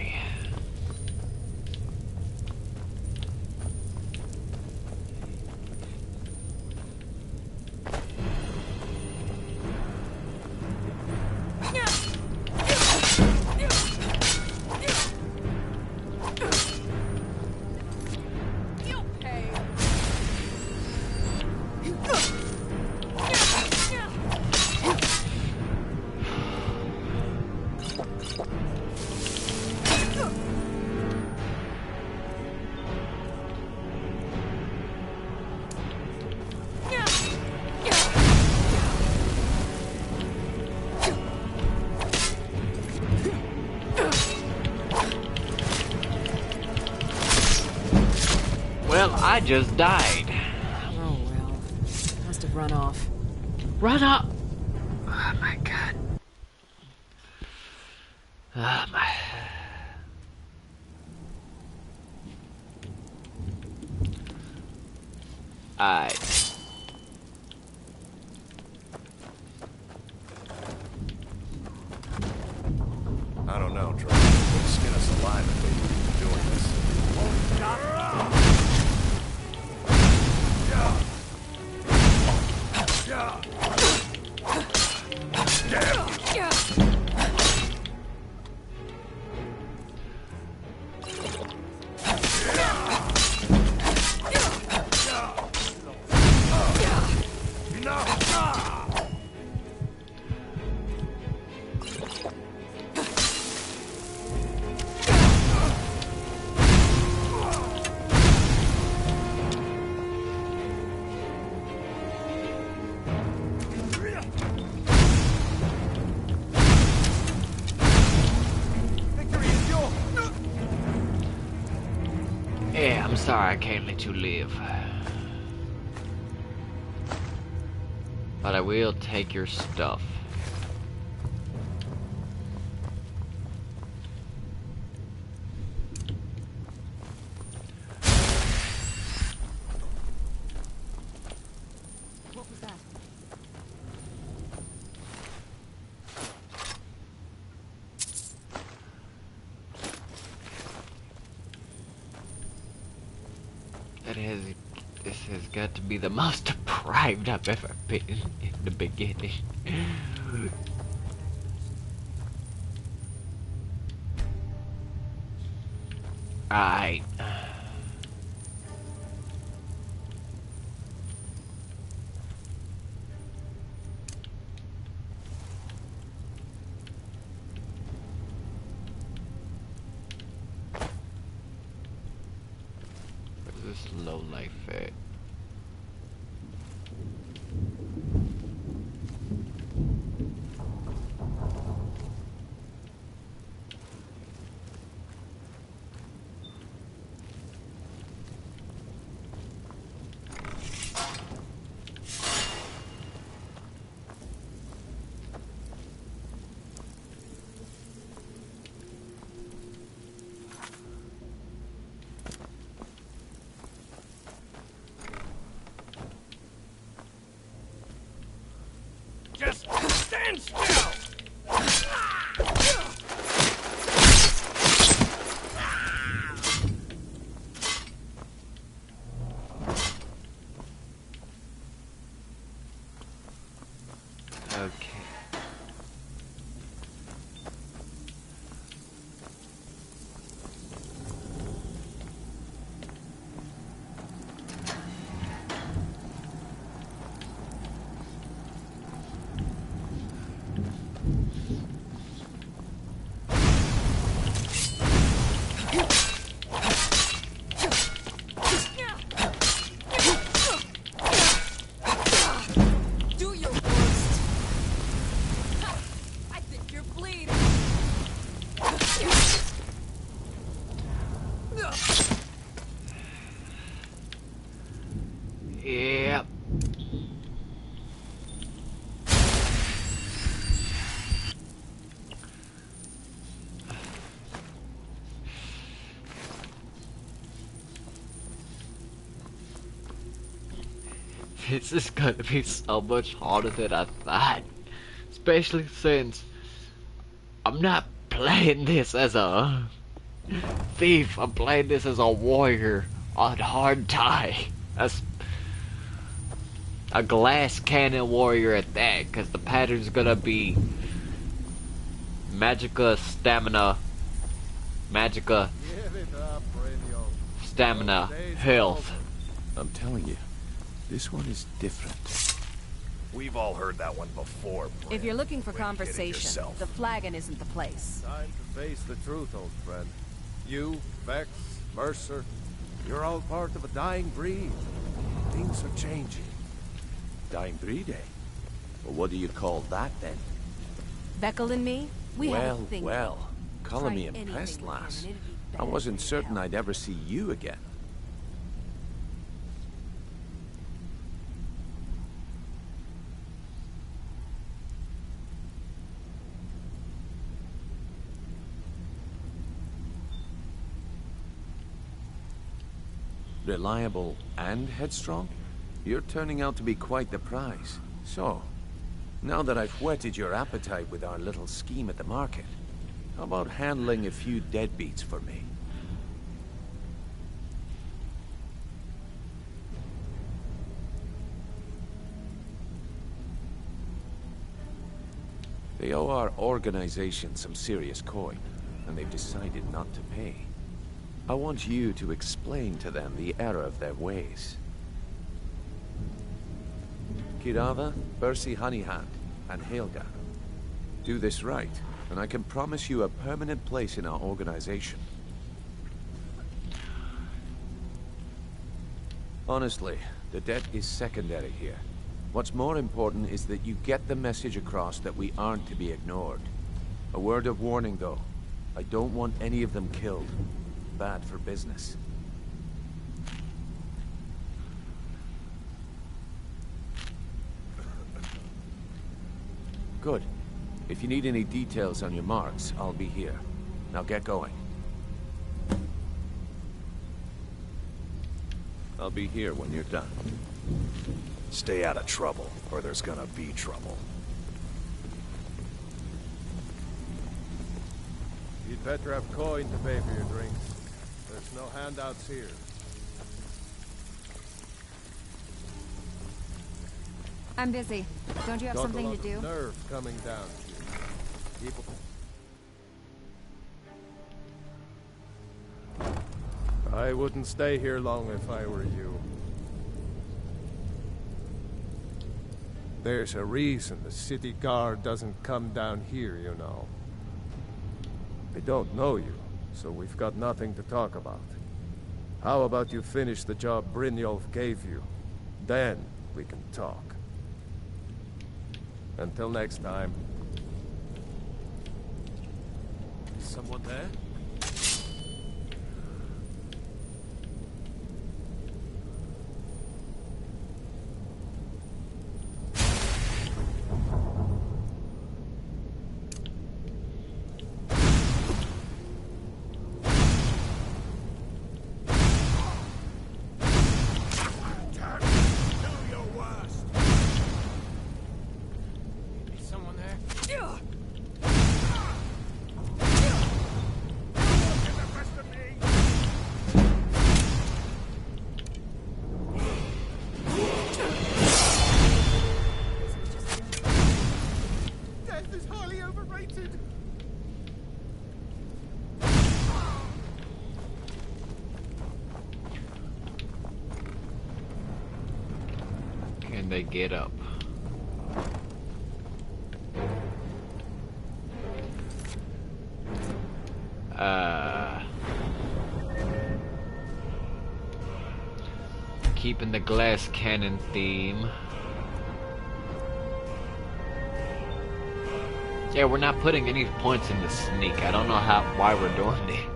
Well, I just died. Oh well. Must have run off. Run up! Oh my god. Oh my. Alright. I don't know, Droff. They would skin us alive if they knew we were doing this. Yeah, I'm sorry I can't let you live. But I will take your stuff. What was that? This has got to be the most deprived I've ever been in the beginning. Alright. Where's this low life at? Stand still! Okay. Do your worst. I think you're bleeding. Yep. This is gonna be so much harder than I thought. Especially since I'm not playing this as a thief, I'm playing this as a warrior on hard tie. As a glass cannon warrior at that, because the pattern's gonna be Magica stamina, Magica stamina, health. I'm telling you, this one is different. We've all heard that one before. If you're looking for Quit kidding conversation, yourself. the flagon isn't the place. Time to face the truth, old friend. You, Vex, Mercer, you're all part of a dying breed. Things are changing. Dying breed, eh? Well, what do you call that, then? Beckel and me, we have a thing. Well, calling me Try impressed, anything with lass. him and it'd be I better wasn't for certain your I'd ever see you again. Reliable and headstrong? You're turning out to be quite the prize. So, now that I've whetted your appetite with our little scheme at the market, how about handling a few deadbeats for me? They owe our organization some serious coin, and they've decided not to pay. I want you to explain to them the error of their ways. Kirava, Bersi Honeyhand, and Helga. Do this right, and I can promise you a permanent place in our organization. Honestly, the debt is secondary here. What's more important is that you get the message across that we aren't to be ignored. A word of warning, though. I don't want any of them killed. Bad for business. Good. If you need any details on your marks, I'll be here. Now get going. I'll be here when you're done. Stay out of trouble, or there's gonna be trouble. You'd better have coin to pay for your drinks. There's no handouts here. I'm busy. Don't you have something to do? Nerve coming down. People. I wouldn't stay here long if I were you. There's a reason the city guard doesn't come down here, you know. They don't know you, so we've got nothing to talk about. How about you finish the job Brynjolf gave you? Then we can talk. Until next time. Is someone there? Is someone there? Can they get up? Keeping the glass cannon theme. Yeah, we're not putting any points in the sneak. I don't know why we're doing it.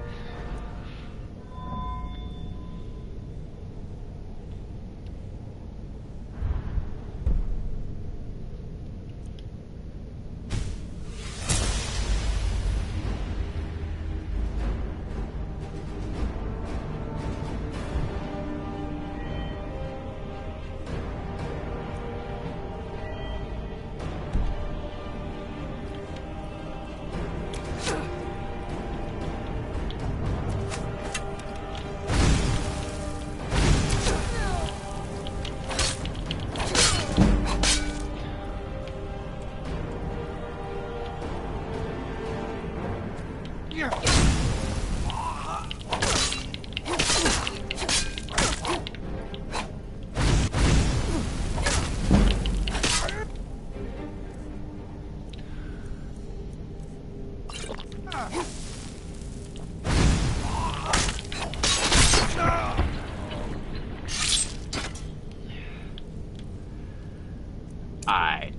Alright.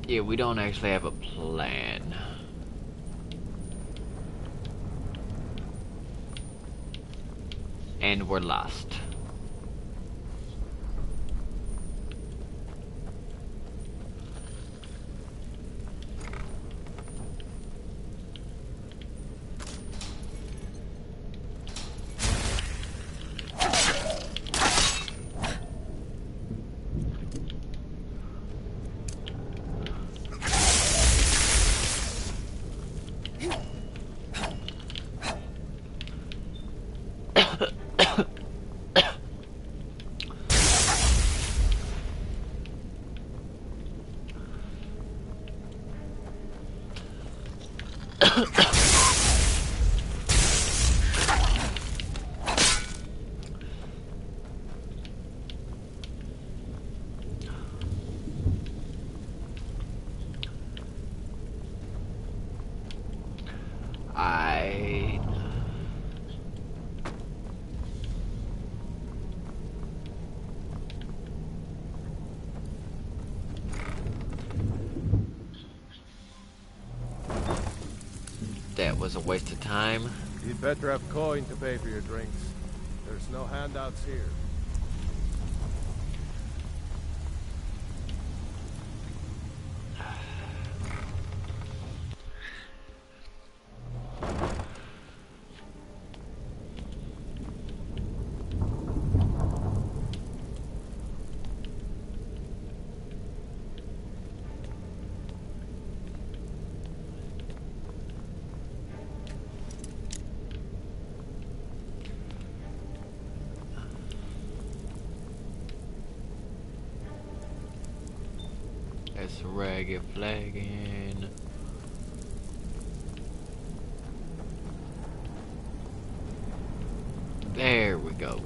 Yeah, we don't actually have a plan. And we're lost. That was a waste of time. You'd better have coin to pay for your drinks. There's no handouts here. It's ragged flagging. There we go.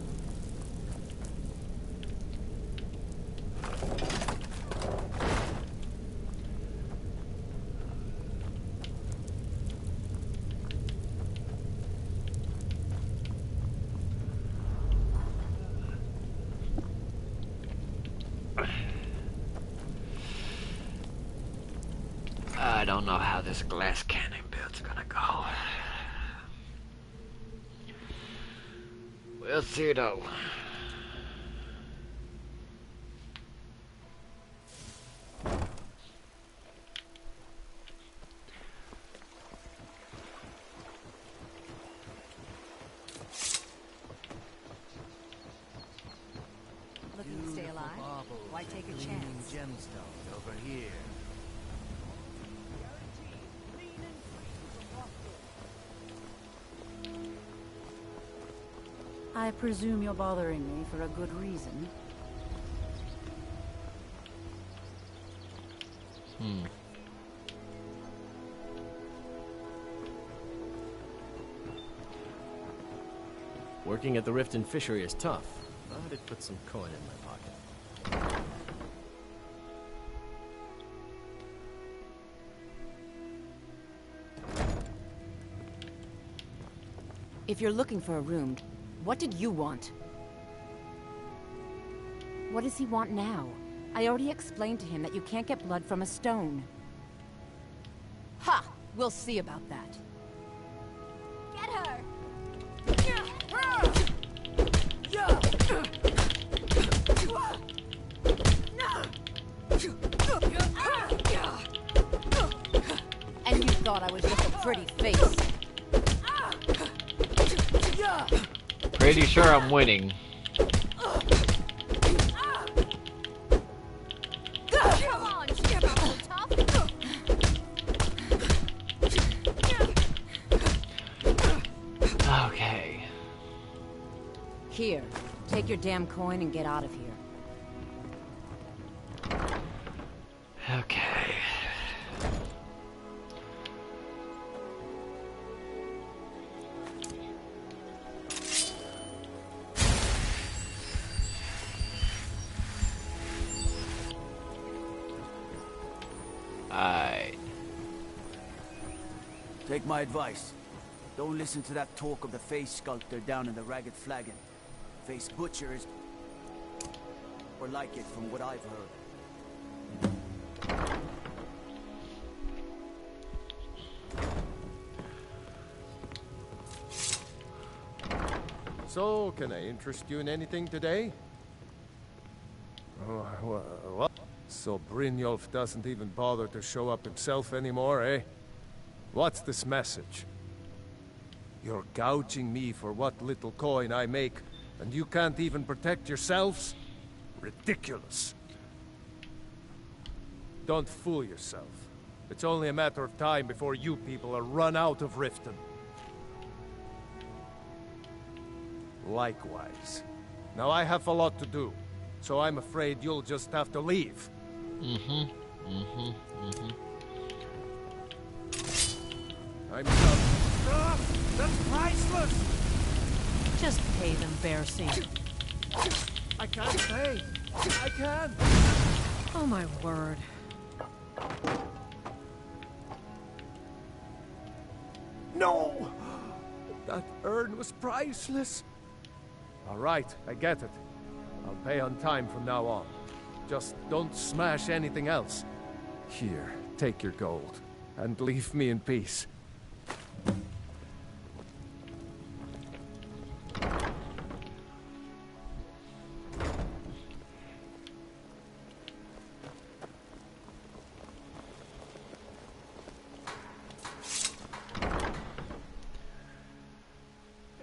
I don't know how this glass cannon build's gonna go. We'll see though. Looking to stay alive? Why take a chance? Gemstones over here. I presume you're bothering me for a good reason. Working at the Riften fishery is tough, but it puts some coin in my pocket. If you're looking for a room, what did you want? What does he want now? I already explained to him that you can't get blood from a stone. Ha! We'll see about that. Get her! And you thought I was just a pretty face. Pretty sure I'm winning. Come on, she's not so tough. Okay. Here, take your damn coin and get out of here. Okay. Take my advice. Don't listen to that talk of the face sculptor down in the Ragged Flagon. Face butcher is... or like it from what I've heard. So, can I interest you in anything today? What? So Brynjolf doesn't even bother to show up himself anymore, eh? What's this message? You're gouging me for what little coin I make, and you can't even protect yourselves? Ridiculous. Don't fool yourself. It's only a matter of time before you people are run out of Riften. Likewise. Now I have a lot to do, so I'm afraid you'll just have to leave. I'm done. That's priceless! Just pay them, Bercy. I can't pay. I can't. Oh my word. No! That urn was priceless. All right, I get it. I'll pay on time from now on. Just don't smash anything else. Here, take your gold, and leave me in peace.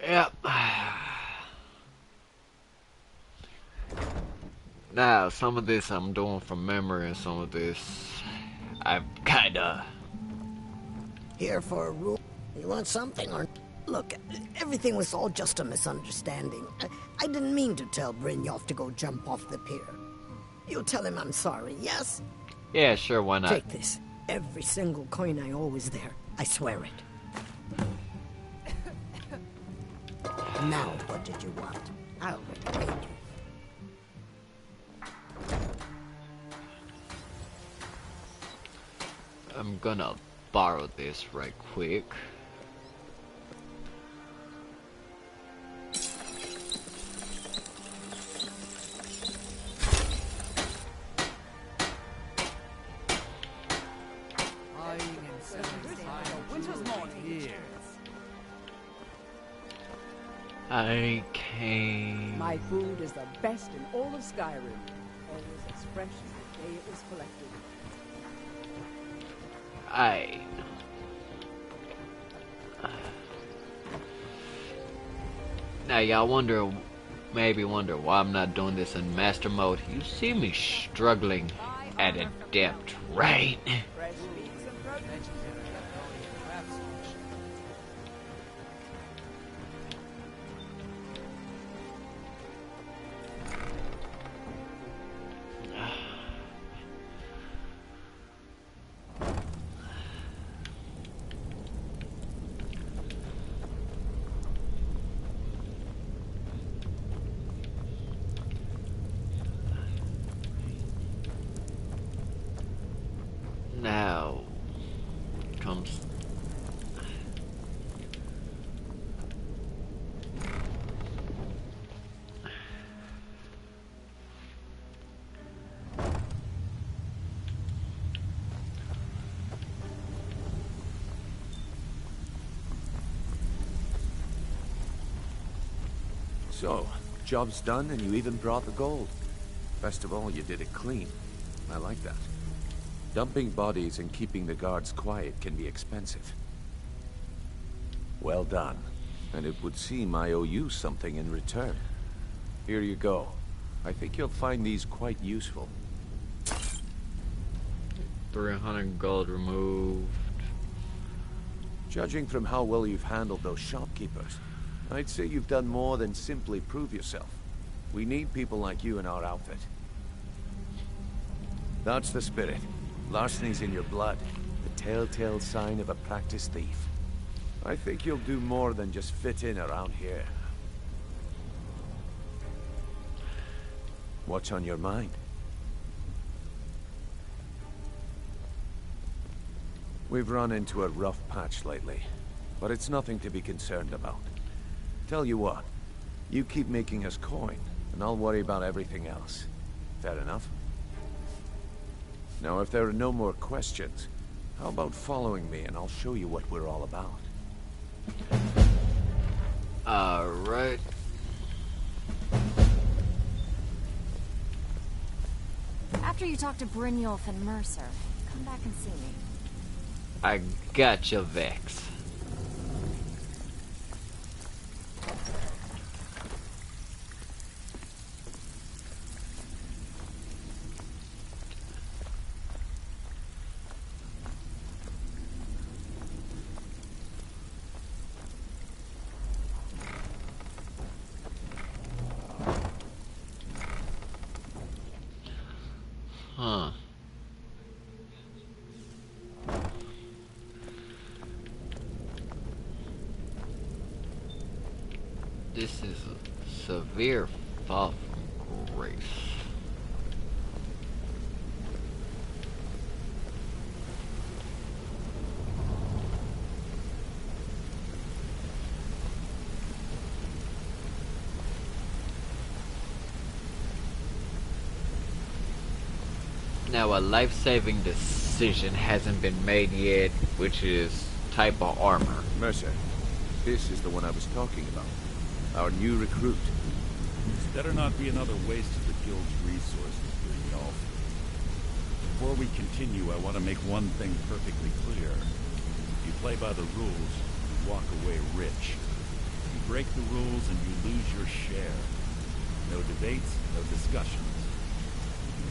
Yep. Now, some of this I'm doing from memory, and some of this I've kinda... Here for a rule. You want something or... Look, everything was all just a misunderstanding. I didn't mean to tell Brynjolf to go jump off the pier. You'll tell him I'm sorry, yes? Yeah, sure, why not? Take this. Every single coin I owe is there. I swear it. Now, what did you want? I already paid you. I'm gonna borrow this right quick. I came... My food is the best in all of Skyrim. Always as fresh as the day it was collected. Now y'all maybe wonder why I'm not doing this in master mode. You see me struggling at adept, right? Now comes So, job's done and you even brought the gold. Best of all, you did it clean. I like that. Dumping bodies and keeping the guards quiet can be expensive. Well done. And it would seem I owe you something in return. Here you go. I think you'll find these quite useful. 300 gold removed. Judging from how well you've handled those shopkeepers, I'd say you've done more than simply prove yourself. We need people like you in our outfit. That's the spirit. Larceny's in your blood. The telltale sign of a practiced thief. I think you'll do more than just fit in around here. What's on your mind? We've run into a rough patch lately, but it's nothing to be concerned about. Tell you what, you keep making us coin, and I'll worry about everything else. Fair enough? Now, if there are no more questions, how about following me and I'll show you what we're all about? Alright. After you talk to Brynjolf and Mercer, come back and see me. I gotcha, Vex. Huh. This is a severe fall from grace. Now a life-saving decision hasn't been made yet, which is type of armor. Mercer, this is the one I was talking about. Our new recruit. This better not be another waste of the guild's resources, Brynjolf. Before we continue, I want to make one thing perfectly clear. If you play by the rules, you walk away rich. You break the rules and you lose your share. No debates, no discussions.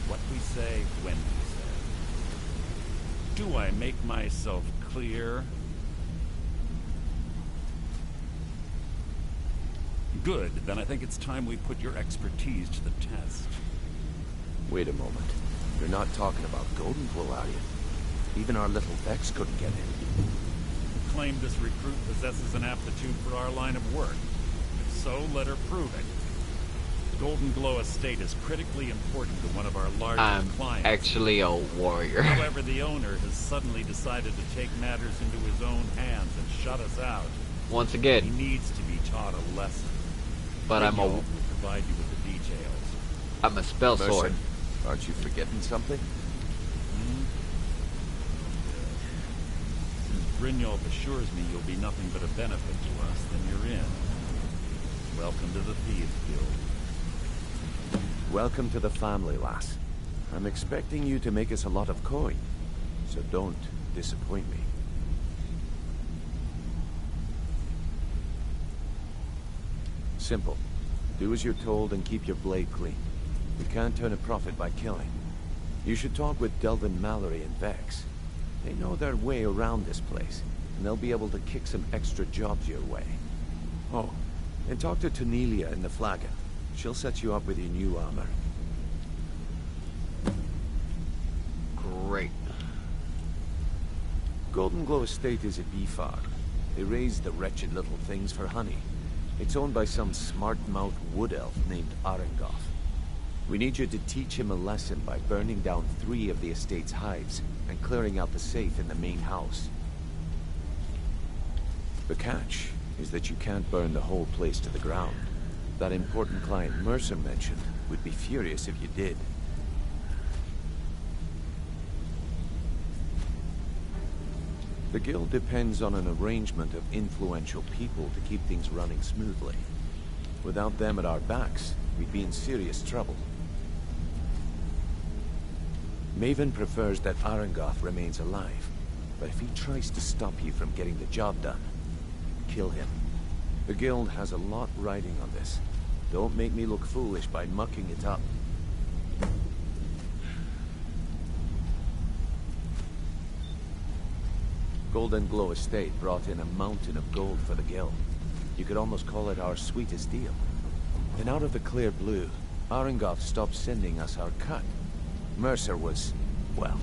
What we say, when we say. Do I make myself clear? Good, then I think it's time we put your expertise to the test. Wait a moment. You're not talking about Goldenglow, are you? Even our little Vex couldn't get in. You claim this recruit possesses an aptitude for our line of work. If so, let her prove it. Goldenglow estate is critically important to one of our largest clients. Actually a warrior. However, the owner has suddenly decided to take matters into his own hands and shut us out. Once again. He needs to be taught a lesson. But I'm a... will provide you with the details. I'm a spell sword. Aren't you forgetting something? Since Brynjolf assures me you'll be nothing but a benefit to us, then you're in. Welcome to the Thieves Guild. Welcome to the family, lass. I'm expecting you to make us a lot of coin, so don't disappoint me. Simple. Do as you're told and keep your blade clean. We can't turn a profit by killing. You should talk with Delvin Mallory and Vex. They know their way around this place, and they'll be able to kick some extra jobs your way. Oh, and talk to Tonelia in the Flagon. She'll set you up with your new armor. Great. Goldenglow Estate is a bee farm. They raise the wretched little things for honey. It's owned by some smart-mouthed wood elf named Arengoth. We need you to teach him a lesson by burning down 3 of the estate's hives and clearing out the safe in the main house. The catch is that you can't burn the whole place to the ground. That important client Mercer mentioned would be furious if you did. The guild depends on an arrangement of influential people to keep things running smoothly. Without them at our backs, we'd be in serious trouble. Maven prefers that Arangoth remains alive, but if he tries to stop you from getting the job done, kill him. The guild has a lot riding on this. Don't make me look foolish by mucking it up. Golden Glow Estate brought in a mountain of gold for the guild. You could almost call it our sweetest deal. And out of the clear blue, Arangoth stopped sending us our cut. Mercer was, well,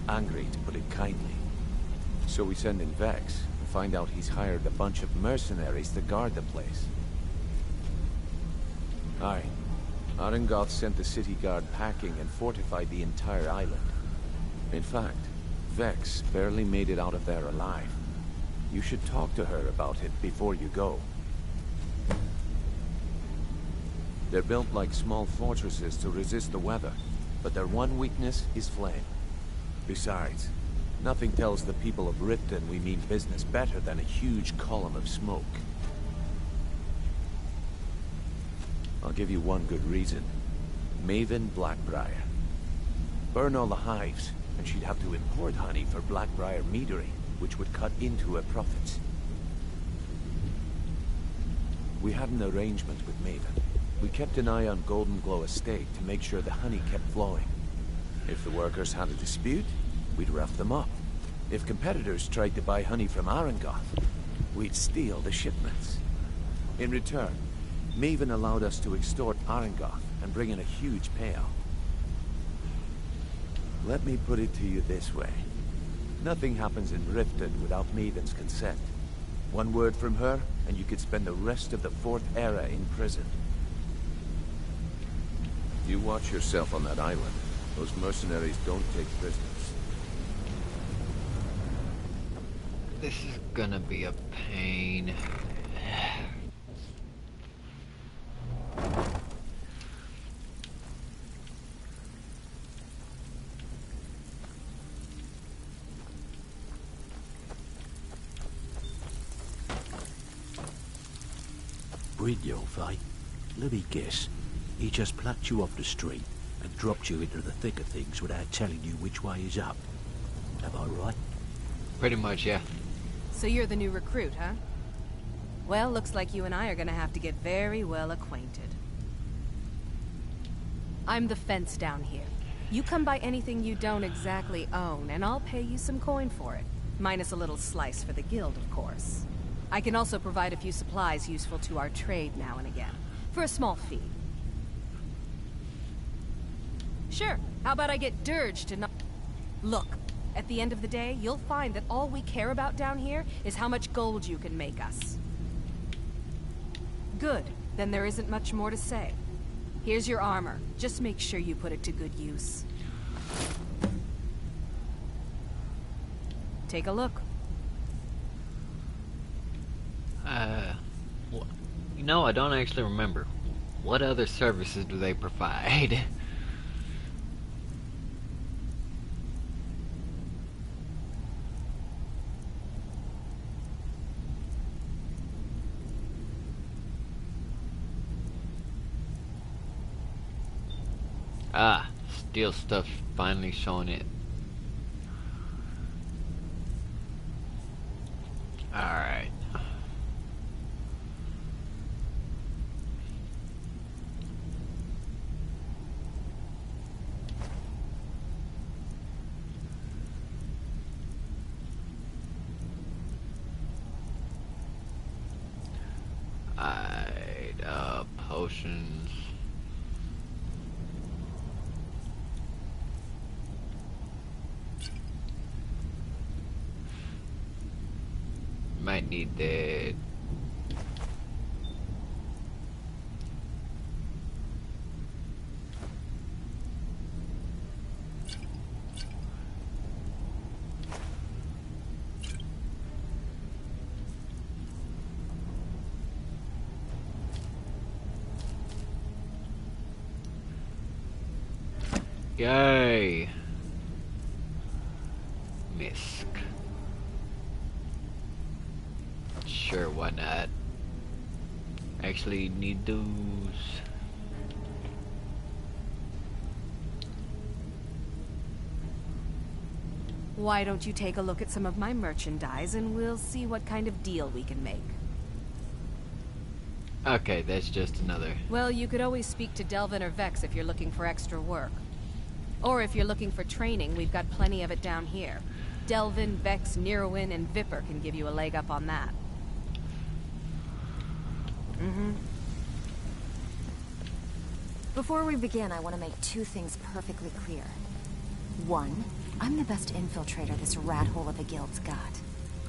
angry to put it kindly. So we send in Vex and find out he's hired a bunch of mercenaries to guard the place. Aye. Arangoth sent the city guard packing and fortified the entire island. In fact, Vex barely made it out of there alive. You should talk to her about it before you go. They're built like small fortresses to resist the weather, but their one weakness is flame. Besides, nothing tells the people of Riften we mean business better than a huge column of smoke. I'll give you one good reason. Maven Blackbriar. Burn all the hives, and she'd have to import honey for Blackbriar meadery, which would cut into her profits. We had an arrangement with Maven. We kept an eye on Golden Glow Estate to make sure the honey kept flowing. If the workers had a dispute, we'd rough them up. If competitors tried to buy honey from Arangoth, we'd steal the shipments. In return, Maven allowed us to extort Arangoth and bring in a huge payout. Let me put it to you this way. Nothing happens in Riften without Maven's consent. One word from her, and you could spend the rest of the 4th Era in prison. You watch yourself on that island. Those mercenaries don't take prisoners. This is gonna be a pain. Brynjolf, let me guess. He just plucked you off the street and dropped you into the thick of things without telling you which way is up. Am I right? Pretty much, yeah. So you're the new recruit, huh? Well, looks like you and I are gonna have to get very well acquainted. I'm the fence down here. You come by anything you don't exactly own, and I'll pay you some coin for it. Minus a little slice for the guild, of course. I can also provide a few supplies useful to our trade now and again, for a small fee. Sure, how about I get Dirge to not... Look, at the end of the day, you'll find that all we care about down here is how much gold you can make us. Good, then there isn't much more to say. Here's your armor. Just make sure you put it to good use. Take a look. You know, I don't actually remember. What other services do they provide? Ah, steel stuff finally showing it. Alright. Potions. Might need that. Yay! Misk. Sure, why not? Actually need those. Why don't you take a look at some of my merchandise and we'll see what kind of deal we can make. Okay, that's just another. Well, you could always speak to Delvin or Vex if you're looking for extra work. Or if you're looking for training, we've got plenty of it down here. Delvin, Vex, Nirwin, and Viper can give you a leg up on that. Before we begin, I want to make two things perfectly clear. One, I'm the best infiltrator this rat hole of a guild's got.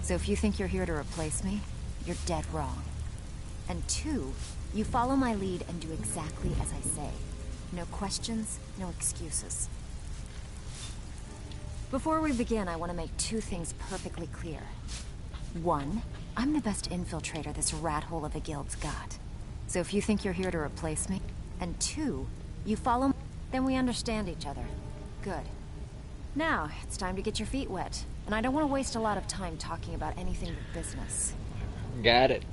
So if you think you're here to replace me, you're dead wrong. And two, you follow my lead and do exactly as I say. No questions, no excuses. Before we begin, I want to make two things perfectly clear. One, I'm the best infiltrator this rat hole of a guild's got. So if you think you're here to replace me, and two, you follow me, then we understand each other. Good. Now, it's time to get your feet wet. And I don't want to waste a lot of time talking about anything but business. Got it.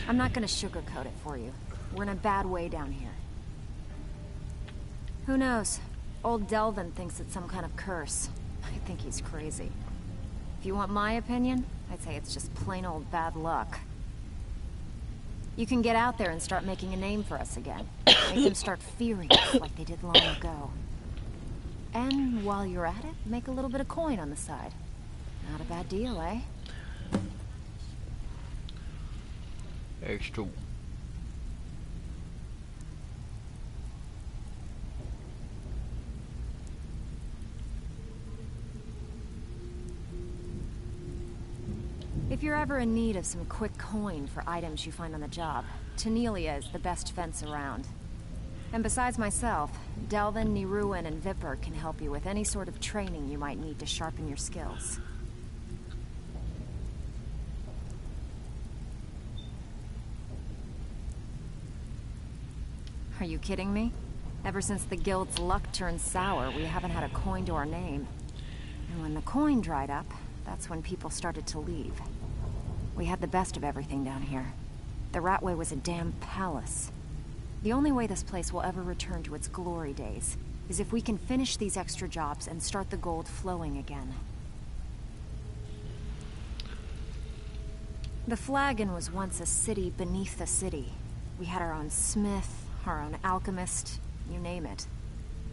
I'm not gonna sugarcoat it for you. We're in a bad way down here. Who knows? Old Delvin thinks it's some kind of curse. I think he's crazy. If you want my opinion, I'd say it's just plain old bad luck. You can get out there and start making a name for us again. Make them start fearing us like they did long ago. And while you're at it, make a little bit of coin on the side. Not a bad deal, eh? Extra. If you're ever in need of some quick coin for items you find on the job, Tanelia is the best fence around. And besides myself, Delvin, Nirwin, and Viper can help you with any sort of training you might need to sharpen your skills. Are you kidding me? Ever since the guild's luck turned sour, we haven't had a coin to our name. And when the coin dried up, that's when people started to leave. We had the best of everything down here. The Ratway was a damn palace. The only way this place will ever return to its glory days is if we can finish these extra jobs and start the gold flowing again. The Flagon was once a city beneath the city. We had our own smith, our own alchemist, you name it.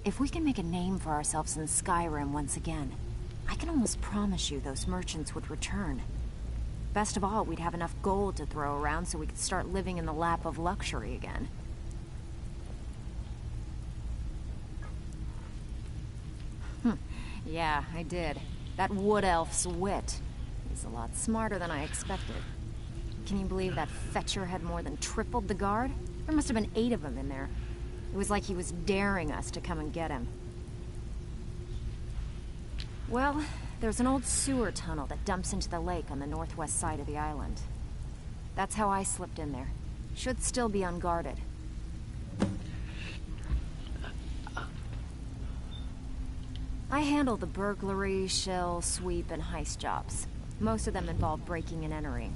If we can make a name for ourselves in Skyrim once again, I can almost promise you those merchants would return. Best of all, we'd have enough gold to throw around so we could start living in the lap of luxury again. Yeah, I did. That wood elf's wit. He's a lot smarter than I expected. Can you believe that fetcher had more than tripled the guard? There must have been 8 of them in there. It was like he was daring us to come and get him. Well, there's an old sewer tunnel that dumps into the lake on the northwest side of the island. That's how I slipped in there. Should still be unguarded. I handle the burglary, shell, sweep, and heist jobs. Most of them involve breaking and entering.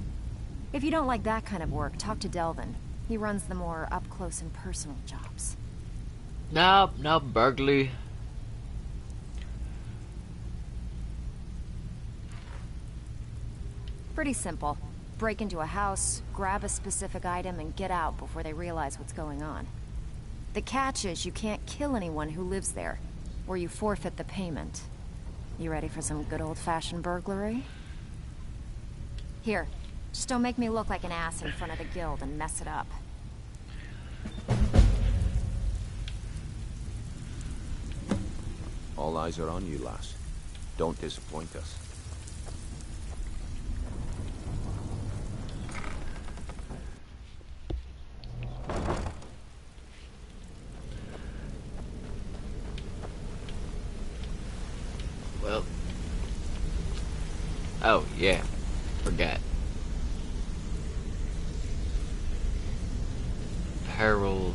If you don't like that kind of work, talk to Delvin. He runs the more up-close and personal jobs. No burglary. Pretty simple. Break into a house, grab a specific item, and get out before they realize what's going on. The catch is you can't kill anyone who lives there, or you forfeit the payment. You ready for some good old-fashioned burglary? Here, just don't make me look like an ass in front of the guild and mess it up. All eyes are on you, lass. Don't disappoint us. Well. Oh, yeah. Forgot. Peril.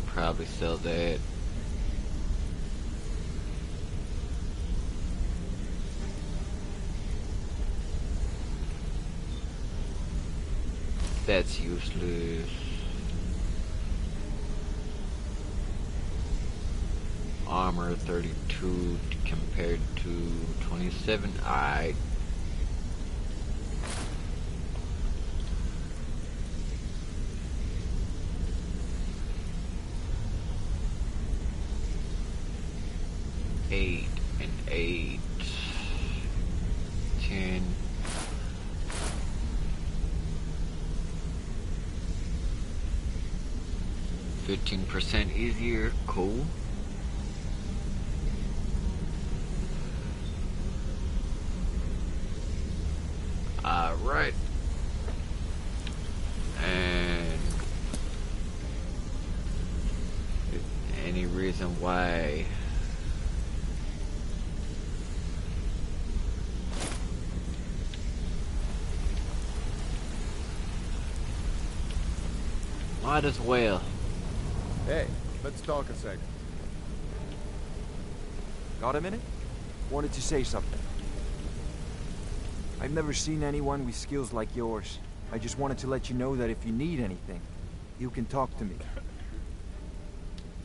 Probably sell that. That's useless. Armor 32 compared to 27. Alright. Eight and 8. 10. 15% easier. Cool. Alright. And any reason why might as well. Hey, let's talk a second. Got a minute? Wanted to say something. I've never seen anyone with skills like yours. I just wanted to let you know that if you need anything, you can talk to me.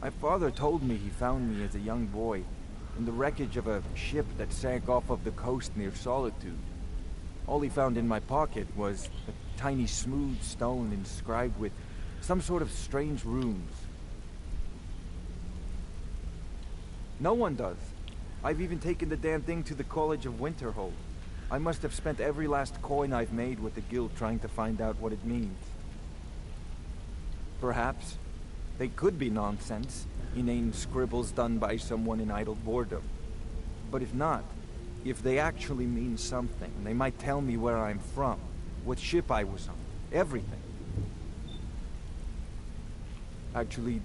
My father told me he found me as a young boy in the wreckage of a ship that sank off of the coast near Solitude. All he found in my pocket was a tiny smooth stone inscribed with some sort of strange runes. No one does. I've even taken the damn thing to the College of Winterhold. I must have spent every last coin I've made with the guild trying to find out what it means. Perhaps they could be nonsense, inane scribbles done by someone in idle boredom. But if not, if they actually mean something, they might tell me where I'm from, what ship I was on, everything. Actually,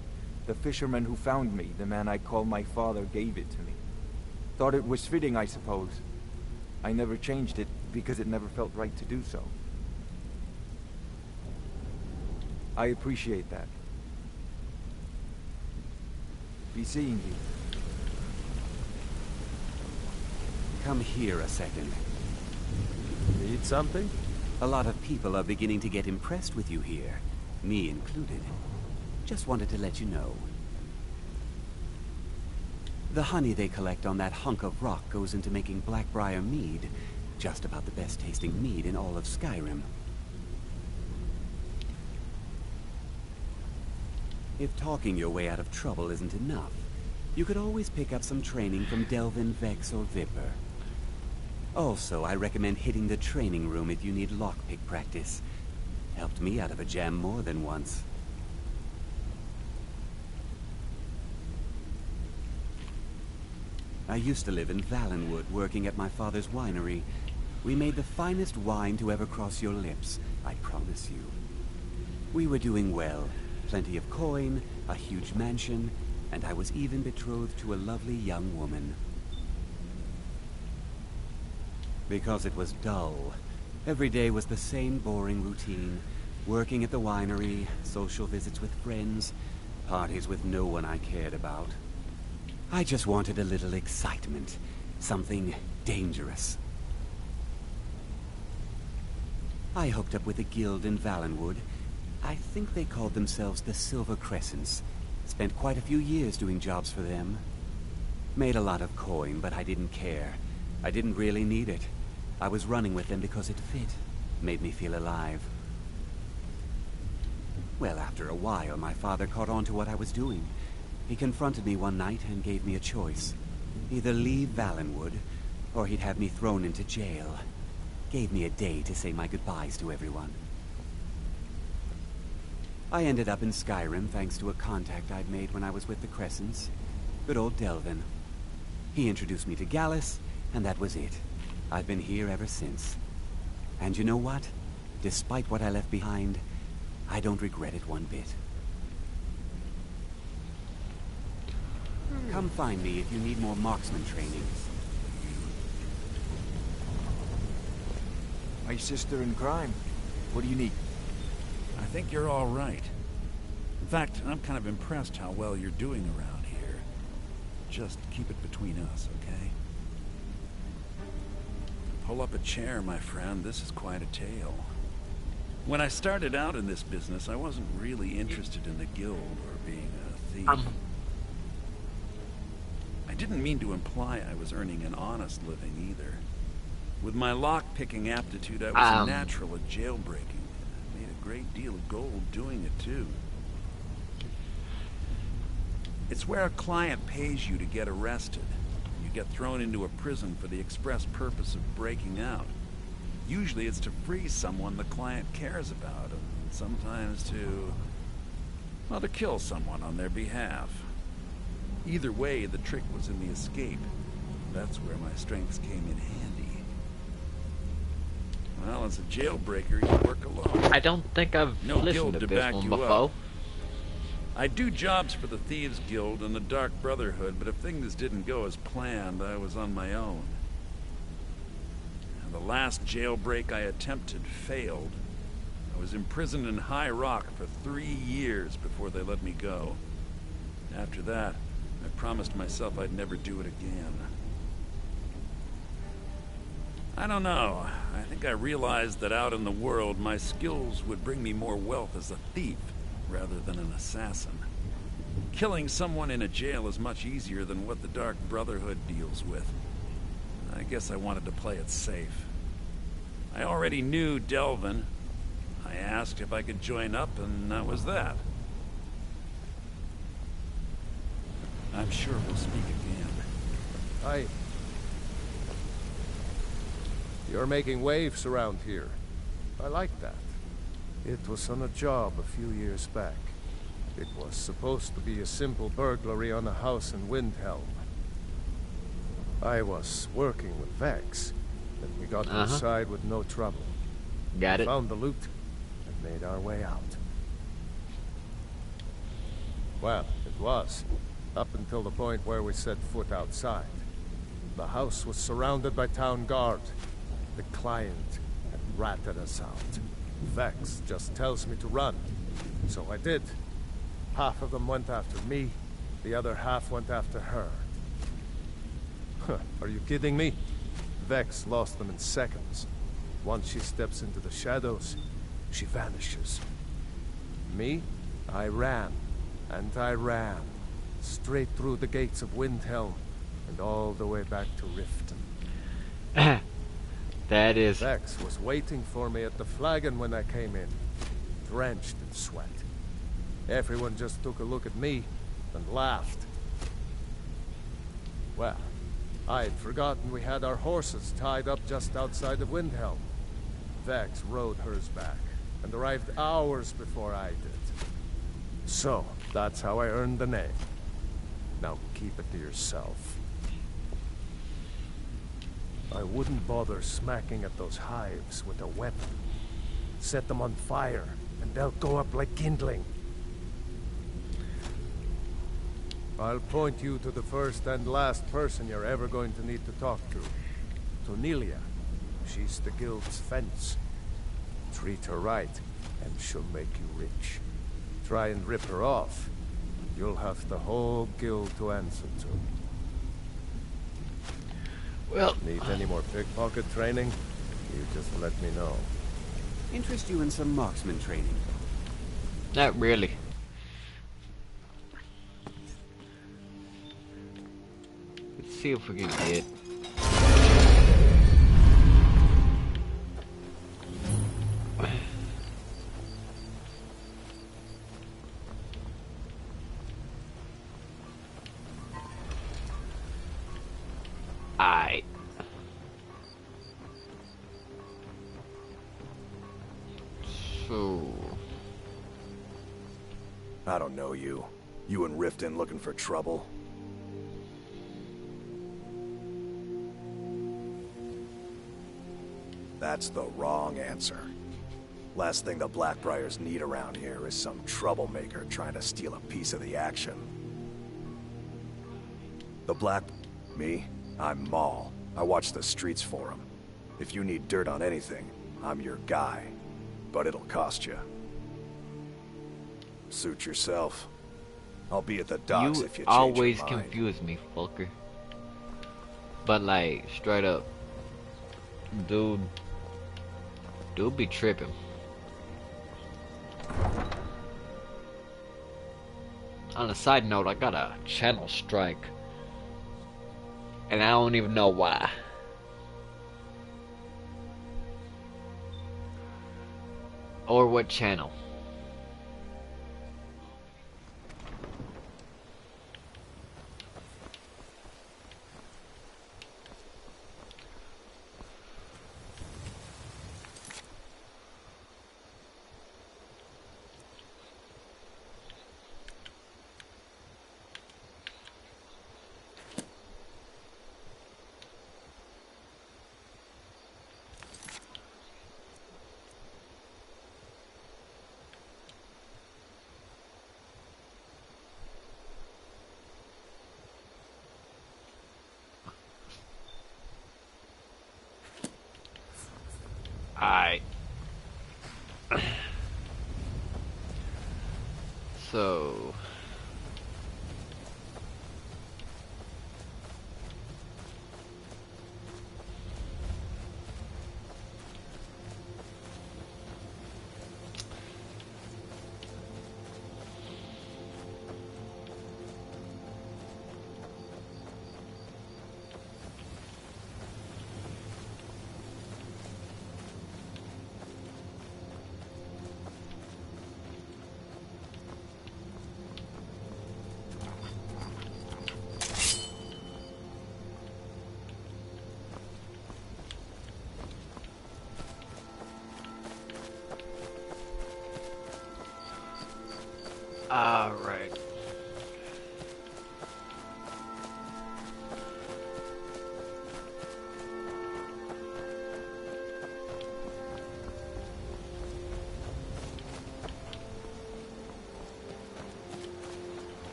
the fisherman who found me, the man I call my father, gave it to me. Thought it was fitting, I suppose. I never changed it because it never felt right to do so. I appreciate that. Be seeing you. Come here a second. Need something? A lot of people are beginning to get impressed with you here, me included. Just wanted to let you know. The honey they collect on that hunk of rock goes into making Blackbriar mead, just about the best tasting mead in all of Skyrim. If talking your way out of trouble isn't enough, you could always pick up some training from Delvin, Vex, or Viper. Also, I recommend hitting the training room if you need lockpick practice. Helped me out of a jam more than once. I used to live in Valenwood, working at my father's winery. We made the finest wine to ever cross your lips, I promise you. We were doing well. Plenty of coin, a huge mansion, and I was even betrothed to a lovely young woman. Because it was dull. Every day was the same boring routine. Working at the winery, social visits with friends, parties with no one I cared about. I just wanted a little excitement. Something dangerous. I hooked up with a guild in Valenwood. I think they called themselves the Silver Crescents. Spent quite a few years doing jobs for them. Made a lot of coin, but I didn't care. I didn't really need it. I was running with them because it fit. Made me feel alive. Well, after a while, my father caught on to what I was doing. He confronted me one night and gave me a choice. Either leave Valenwood, or he'd have me thrown into jail. Gave me a day to say my goodbyes to everyone. I ended up in Skyrim thanks to a contact I'd made when I was with the Crescents. Good old Delvin. He introduced me to Gallus, and that was it. I've been here ever since. And you know what? Despite what I left behind, I don't regret it one bit. Come find me if you need more marksman training. My sister in crime. What do you need? I think you're all right. In fact, I'm kind of impressed how well you're doing around here. Just keep it between us, okay? Pull up a chair, my friend. This is quite a tale. When I started out in this business, I wasn't really interested in the guild or being a thief. I didn't mean to imply I was earning an honest living either. With my lock-picking aptitude, I was a natural at jailbreaking. I made a great deal of gold doing it, too. It's where a client pays you to get arrested. You get thrown into a prison for the express purpose of breaking out. Usually it's to free someone the client cares about, and sometimes to kill someone on their behalf. Either way, the trick was in the escape. That's where my strengths came in handy. Well, as a jailbreaker, you work alone. I don't think I've listened to this one before. I do jobs for the Thieves Guild and the Dark Brotherhood, but if things didn't go as planned, I was on my own. And the last jailbreak I attempted failed. I was imprisoned in High Rock for 3 years before they let me go. After that, I promised myself I'd never do it again. I don't know. I think I realized that out in the world, my skills would bring me more wealth as a thief rather than an assassin. Killing someone in a jail is much easier than what the Dark Brotherhood deals with. I guess I wanted to play it safe. I already knew Delvin. I asked if I could join up, and that was that. I'm sure we'll speak again. You're making waves around here. I like that. It was on a job a few years back. It was supposed to be a simple burglary on a house in Windhelm. I was working with Vex, and we got inside with no trouble. Got it. Found the loot, and made our way out. Well, it was, up until the point where we set foot outside. The house was surrounded by town guard. The client had ratted us out. Vex just tells me to run, so I did. Half of them went after me, the other half went after her. Are you kidding me? Vex lost them in seconds. Once she steps into the shadows, she vanishes. Me? I ran, and I ran, straight through the gates of Windhelm, and all the way back to Riften. That is... Vex was waiting for me at the flagon when I came in, drenched in sweat. Everyone just took a look at me and laughed. Well, I had forgotten we had our horses tied up just outside of Windhelm. Vex rode hers back and arrived hours before I did. So, that's how I earned the name. Now keep it to yourself. I wouldn't bother smacking at those hives with a weapon. Set them on fire, and they'll go up like kindling. I'll point you to the first and last person you're ever going to need to talk to. Tonelia. She's the guild's fence. Treat her right, and she'll make you rich. Try and rip her off. You'll have the whole guild to answer to. Well, need any more pickpocket training? You just let me know. Interest you in some marksman training? Not really. Let's see if we can get... I don't know you. You and Riften looking for trouble? That's the wrong answer. Last thing the Blackbriars need around here is some troublemaker trying to steal a piece of the action. Me? I'm Maul. I watch the streets for him. If you need dirt on anything, I'm your guy. But it'll cost you. Suit yourself. I'll be at the docks if you change always your mind. confuse me, fucker. But like, straight up. Dude be tripping. On a side note, I got a channel strike. And I don't even know why. Or what channel. Alright. So... Alright.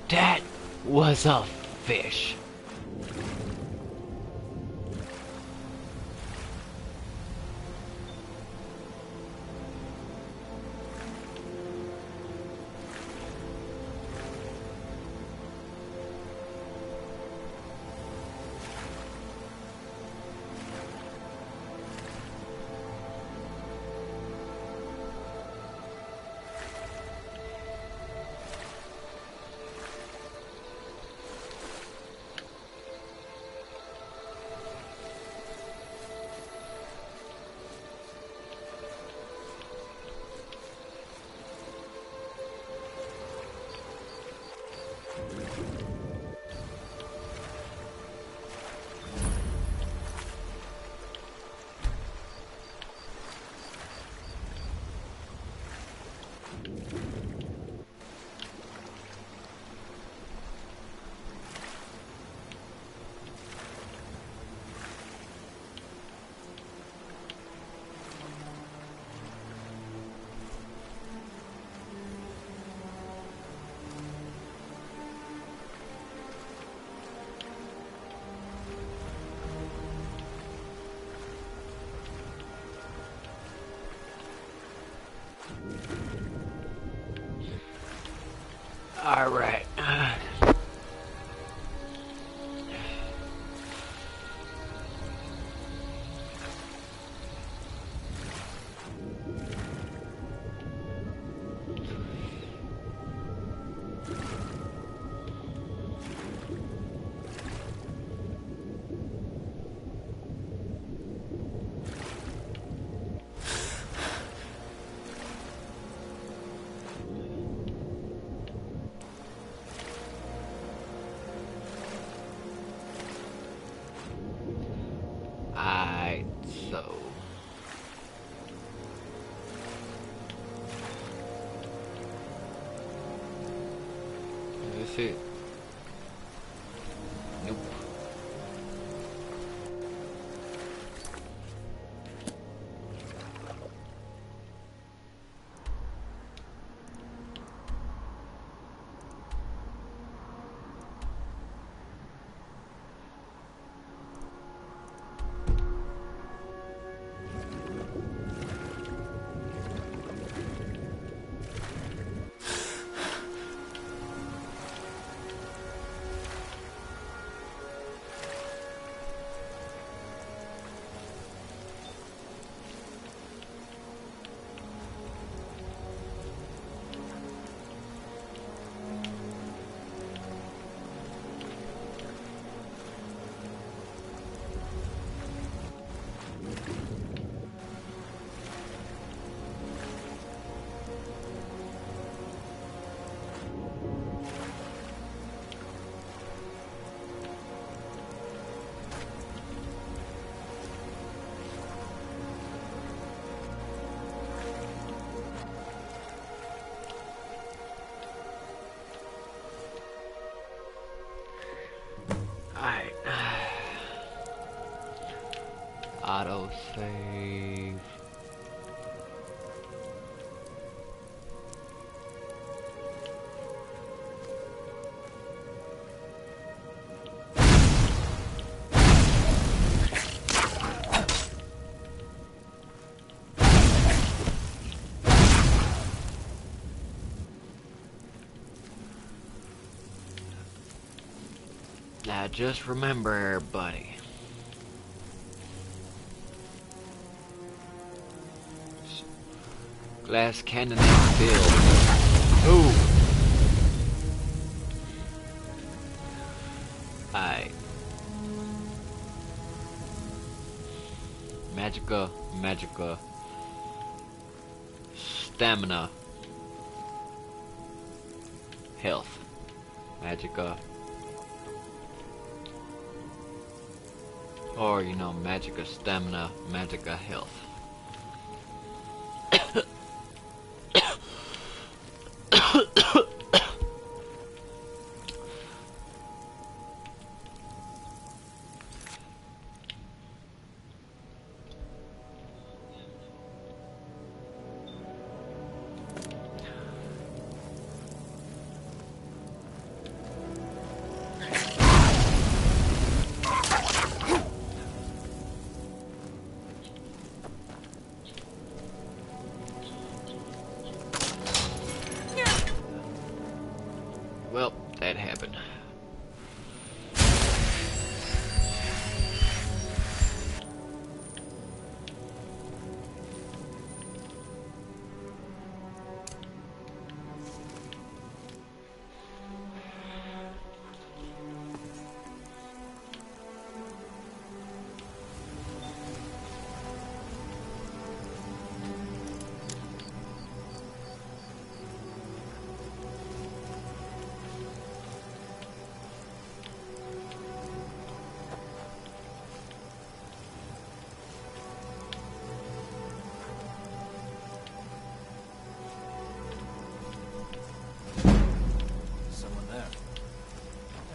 That was a fish. All right. So is this it? Nope. Auto save. Now just remember, everybody. Glass cannon is filled. Ooh. Alright. Magica. Stamina. Health. Magica. Or, you know, Magica Stamina, Magica Health. Well, that happened.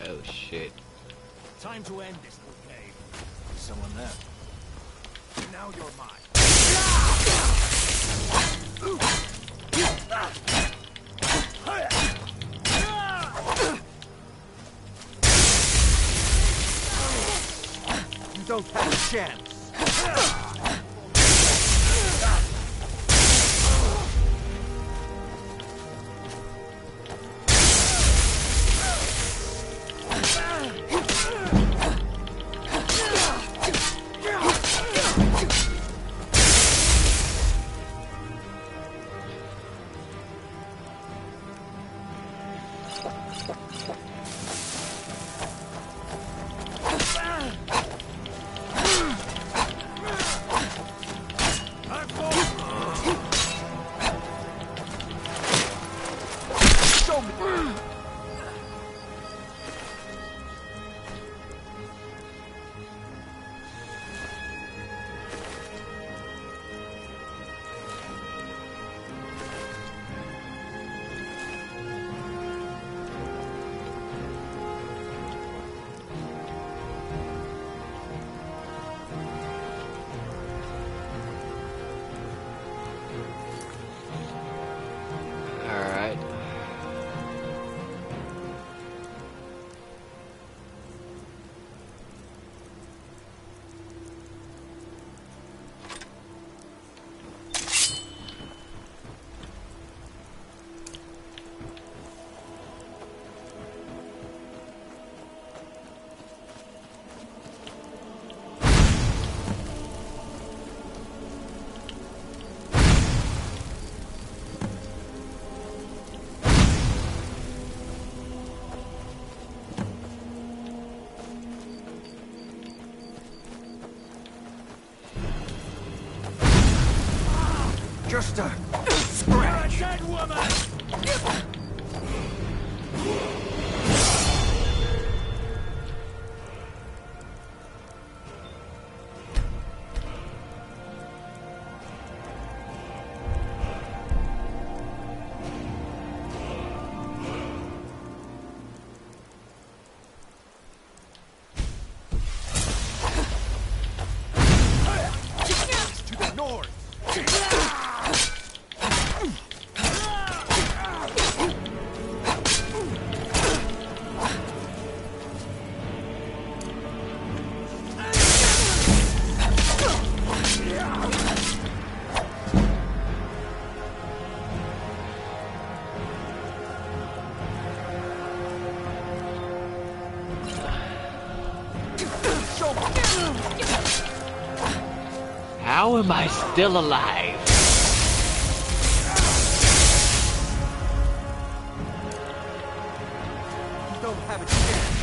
Oh shit. Time to end this little game. Someone there. Now you're mine. You don't have a chance. Just a scratch. You're a dead woman. How am I still alive? Don't have a chance.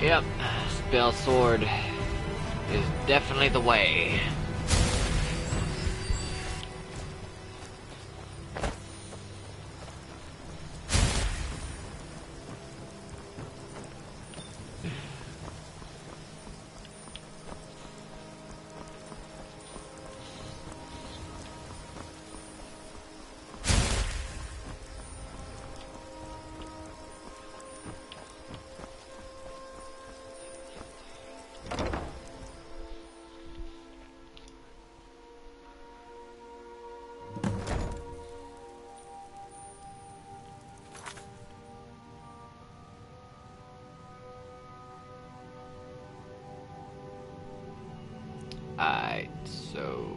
Yep, spell sword is definitely the way. Alright, so...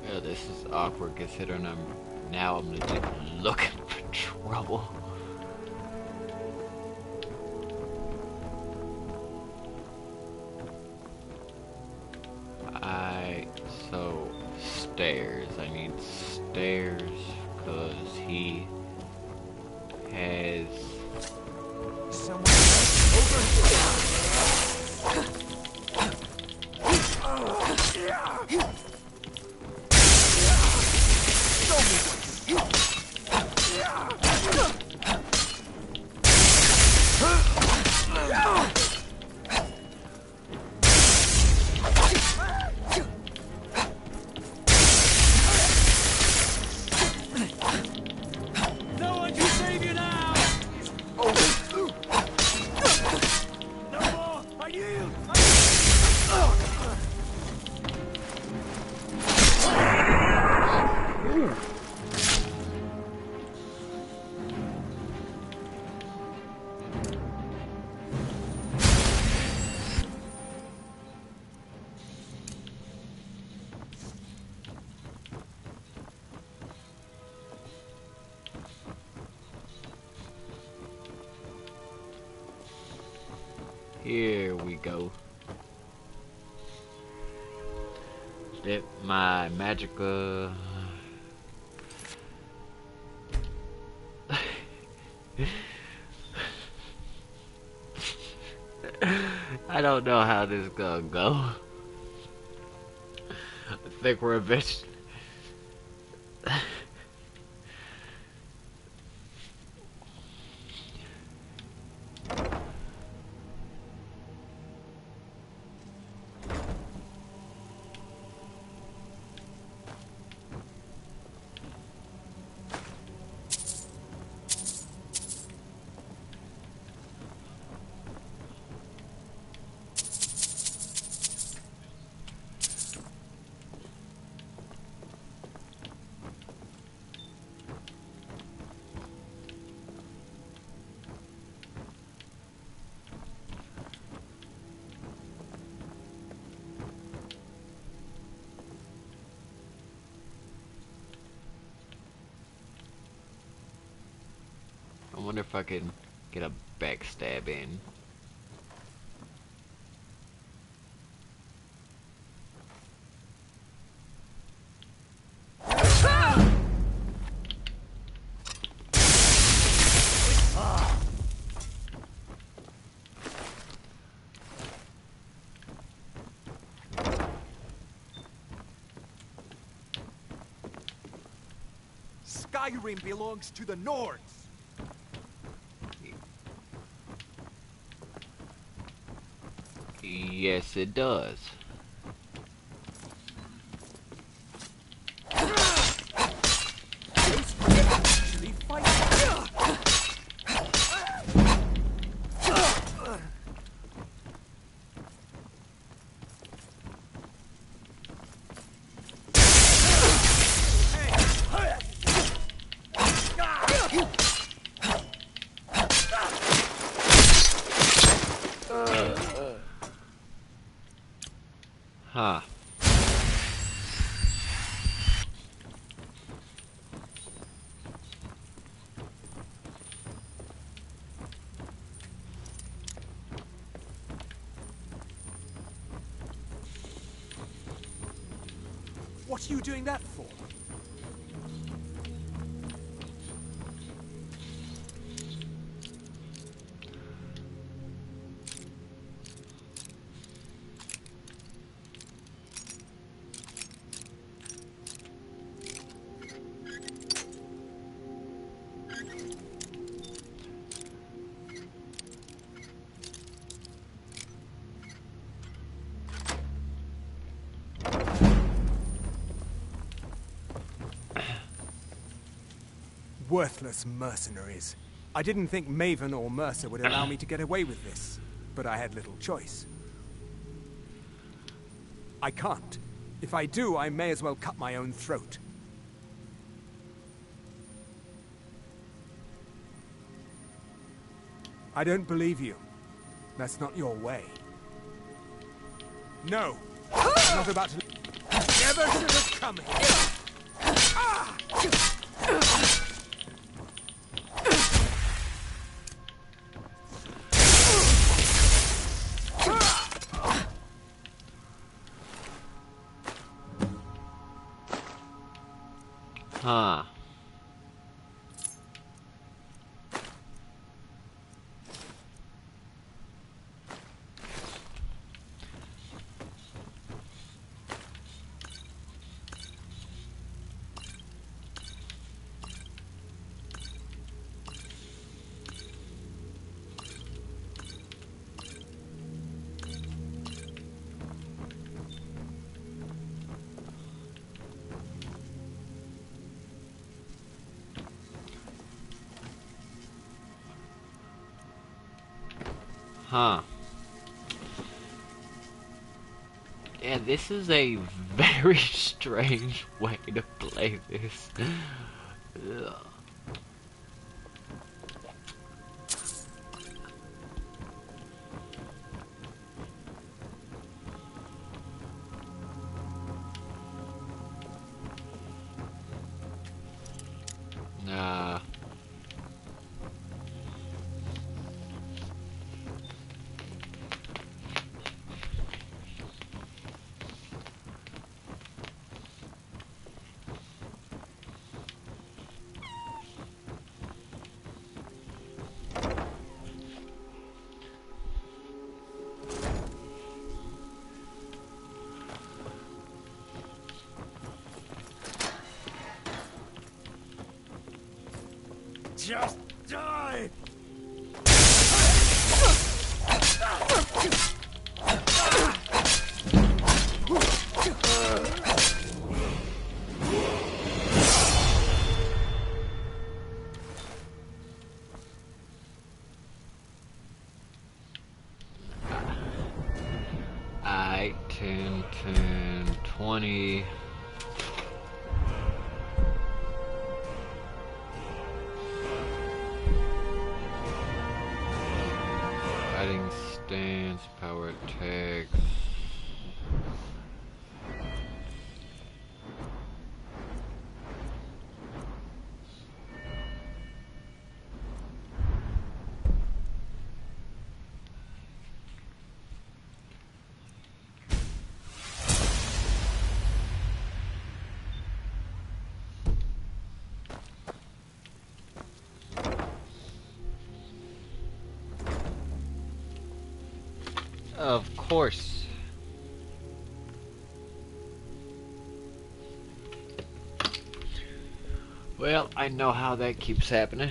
Yeah, this is awkward considering I'm legit looking for trouble. So stairs. I need stairs because he has No one can save you now! No more! I yield! Here we go. Dip my magical. I don't know how this is gonna go. I think we're eventually. I wonder if I can get a backstab in. Skyrim belongs to the Nords. Yes, it does. Huh. What are you doing that for? Worthless mercenaries. I didn't think Maven or Mercer would allow me to get away with this, but I had little choice. I can't. If I do, I may as well cut my own throat. I don't believe you. That's not your way. No! I'm not about to... Never should have come here! Ah! Huh. Huh. Yeah, this is a very strange way to play this. Ugh. Nah. Just die! Alright, 10, 10, 20. Fighting stance, power attacks. Of course. Well, I know how that keeps happening.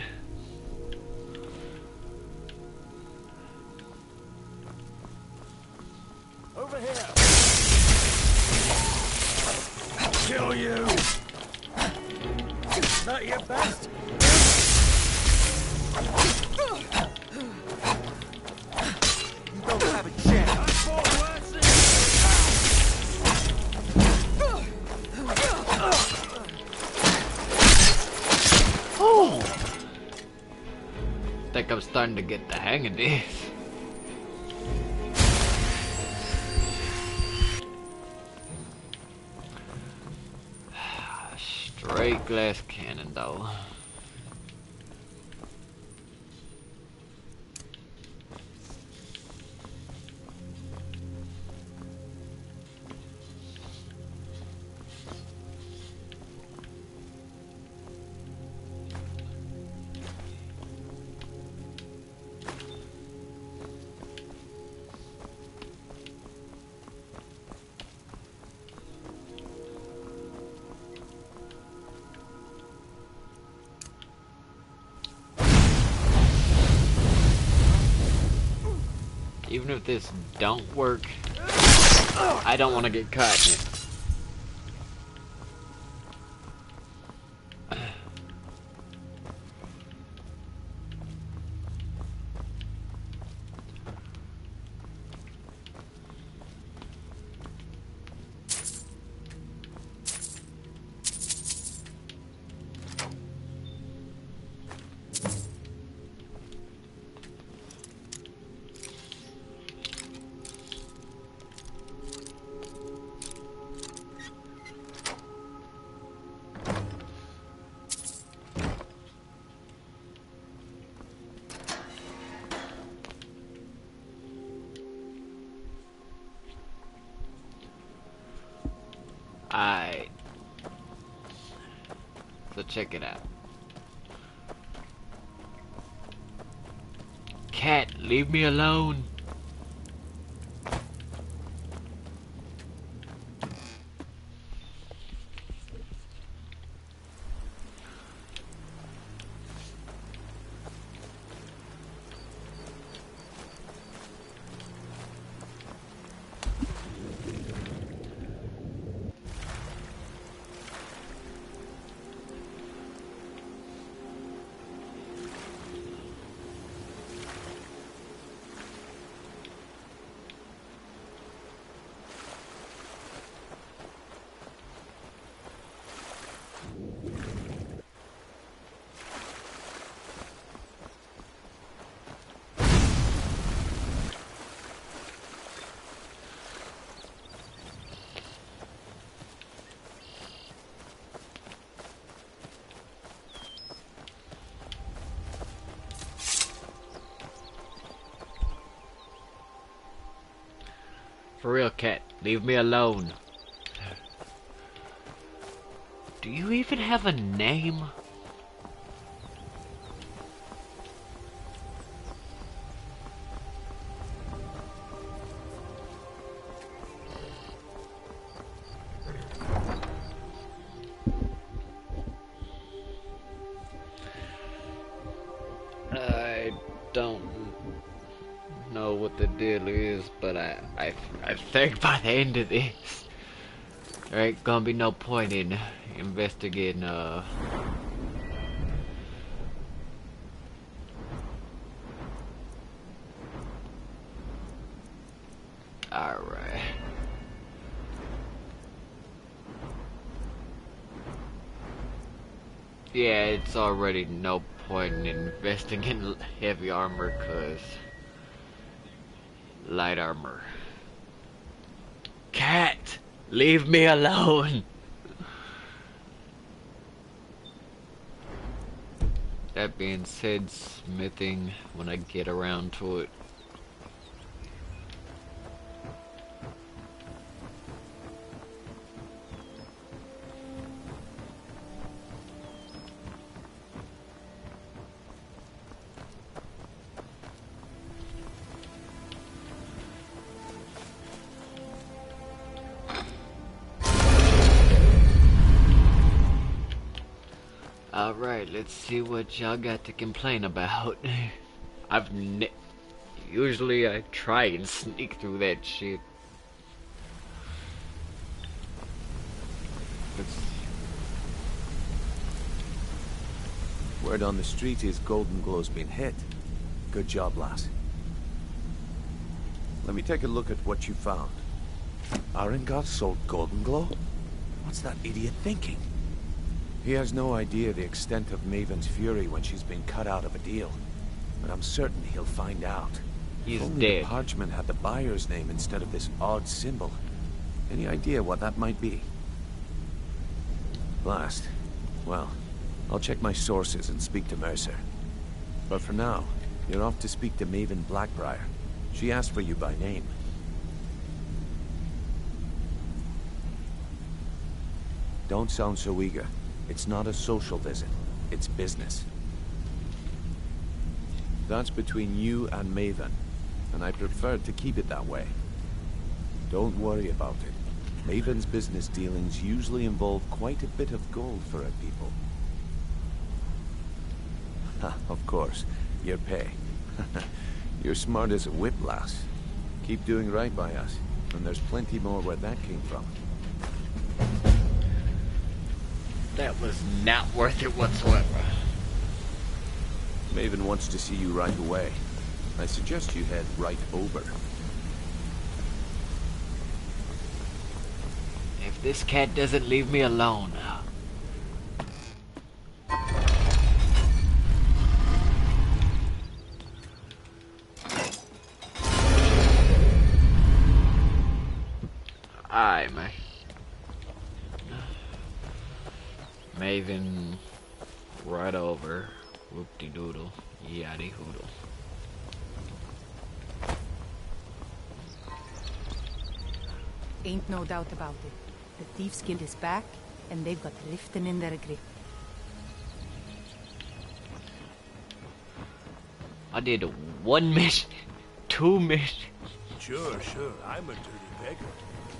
Over here! Kill you! Not your best! You don't have a chance. Oh! Think I'm starting to get the hang of this. Great glass cannon, though. Even if this don't work, I don't want to get caught in it. Alright. So check it out. Cat, leave me alone. For real, cat, leave me alone. Do you even have a name? I don't know what the deal is, but I think by the end of this, there ain't gonna be no point in investigating, Alright. Yeah, it's already no point in investing in heavy armor, cause light armor. Cat, leave me alone. That being said, smithing when I get around to it. Alright, let's see what y'all got to complain about. Usually I try and sneak through that shit. Word on the street is Golden Glow's been hit. Good job, lass. Let me take a look at what you found. Arengar sold Golden Glow? What's that idiot thinking? He has no idea the extent of Maven's fury when she's been cut out of a deal. But I'm certain he'll find out. He's Only dead. The parchment had the buyer's name instead of this odd symbol. Any idea what that might be? Last, Well, I'll check my sources and speak to Mercer. But for now, you're off to speak to Maven Blackbriar. She asked for you by name. Don't sound so eager. It's not a social visit. It's business. That's between you and Maven, and I prefer to keep it that way. Don't worry about it. Maven's business dealings usually involve quite a bit of gold for her people. Ha, of course. Your pay. You're smart as a whip, lass. Keep doing right by us, and there's plenty more where that came from. That was not worth it whatsoever. Maven wants to see you right away. I suggest you head right over. If this cat doesn't leave me alone. Alright, man. Maven right over. Whoop-de-doodle. Yaddy-hoodle. Ain't no doubt about it. The Thieves Guild is back, and they've got Riften in their grip. I did 1 mission, 2 missions. Sure. I'm a dirty beggar.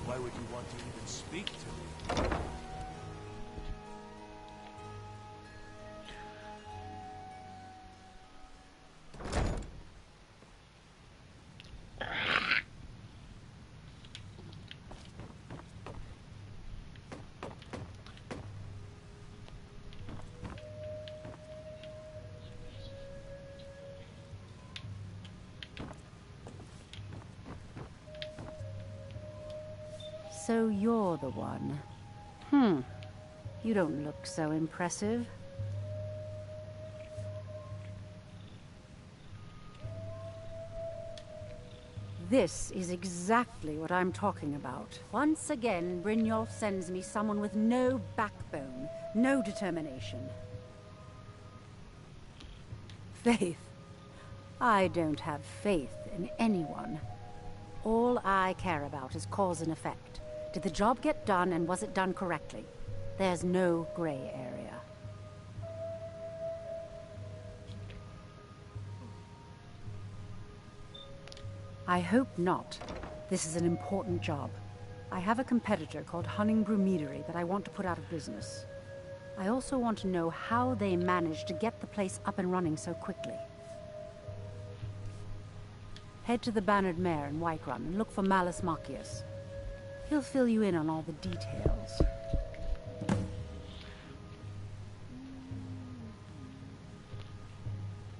Why would you want to even speak to me? So you're the one. You don't look so impressive. This is exactly what I'm talking about. Once again, Brynjolf sends me someone with no backbone, no determination. Faith. I don't have faith in anyone. All I care about is cause and effect. Did the job get done, and was it done correctly? There's no gray area. I hope not. This is an important job. I have a competitor called Hunningbrew Meadery that I want to put out of business. I also want to know how they managed to get the place up and running so quickly. Head to the Bannered Mare in Whiterun and look for Malus Machius. He'll fill you in on all the details.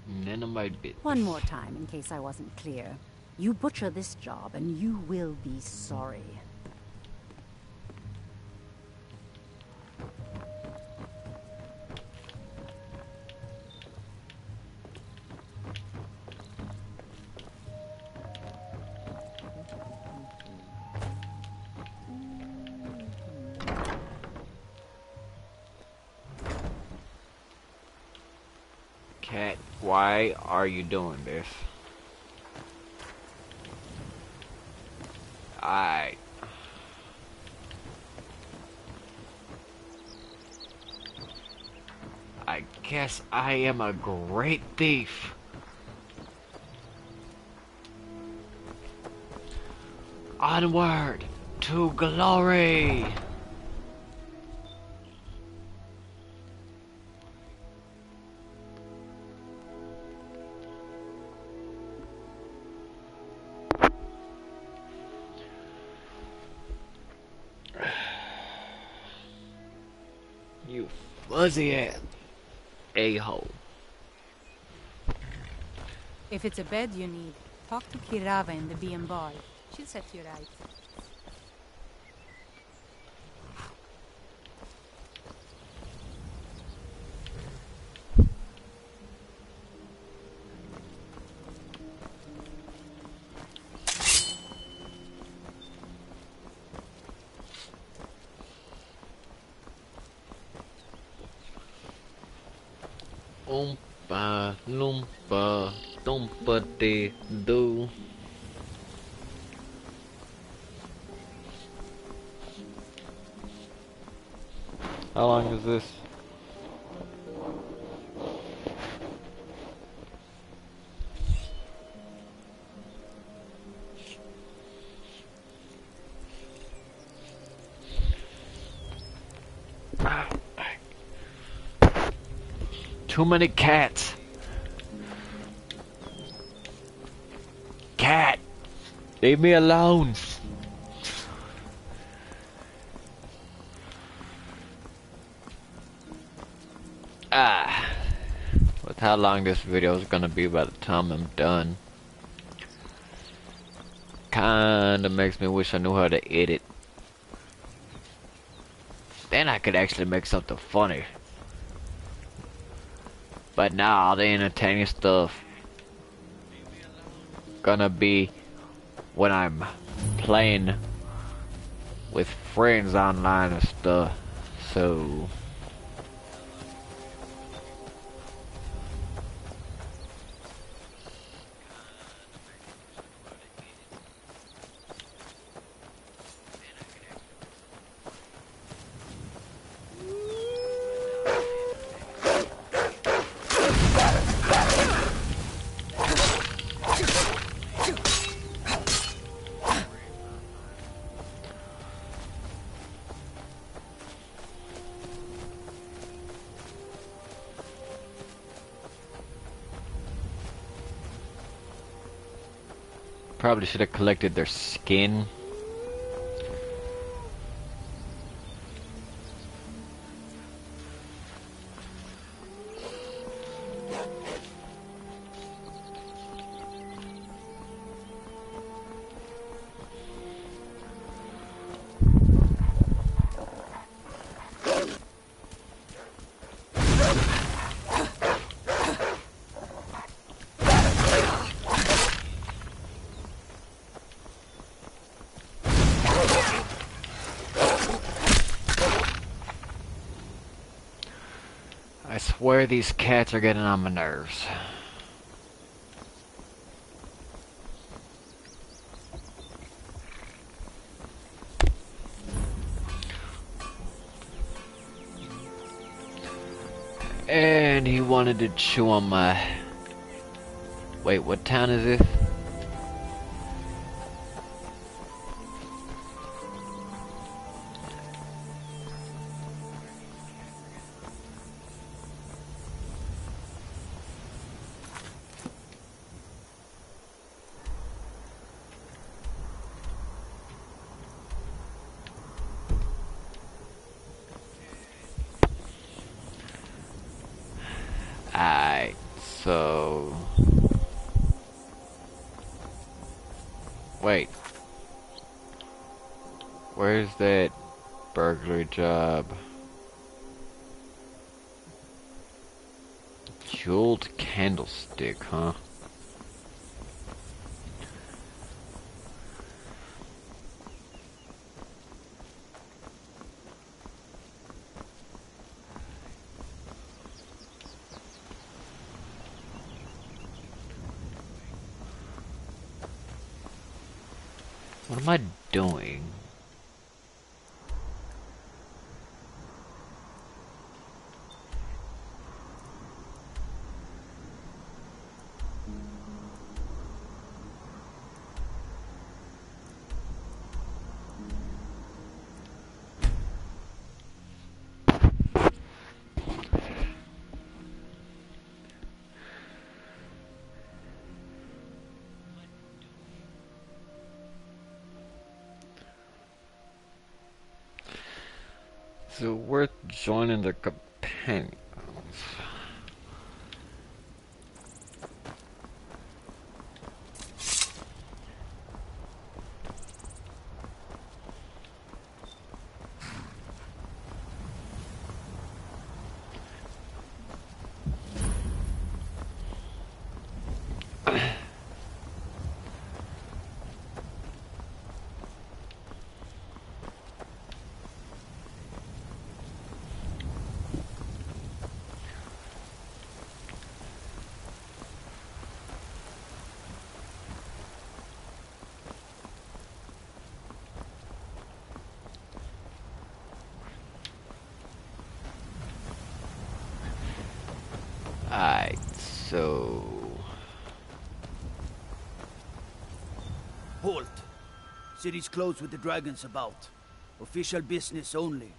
None of my business. One more time, in case I wasn't clear. You butcher this job, and you will be sorry. Cat, why are you doing this? I guess I am a great thief. Onward to glory. You fuzzy ass a-hole. If it's a bed you need, talk to Kirava in the B&Bar. She'll set you right. Oompa loompa doompa dee doo. How long is this? Too many cats. Cat, leave me alone. With how long this video is gonna be by the time I'm done, kinda makes me wish I knew how to edit. Then I could actually make something funny. But now all the entertaining stuff gonna be when I'm playing with friends online and stuff. So probably should have collected their skin. I swear these cats are getting on my nerves. And he wanted to chew on my... Wait, what town is this? Alright, so... Wait. Where's that burglary job? Jeweled candlestick, huh? What am I doing? Is it worth joining the companions? So... Halt! City's closed with the dragons about. Official business only.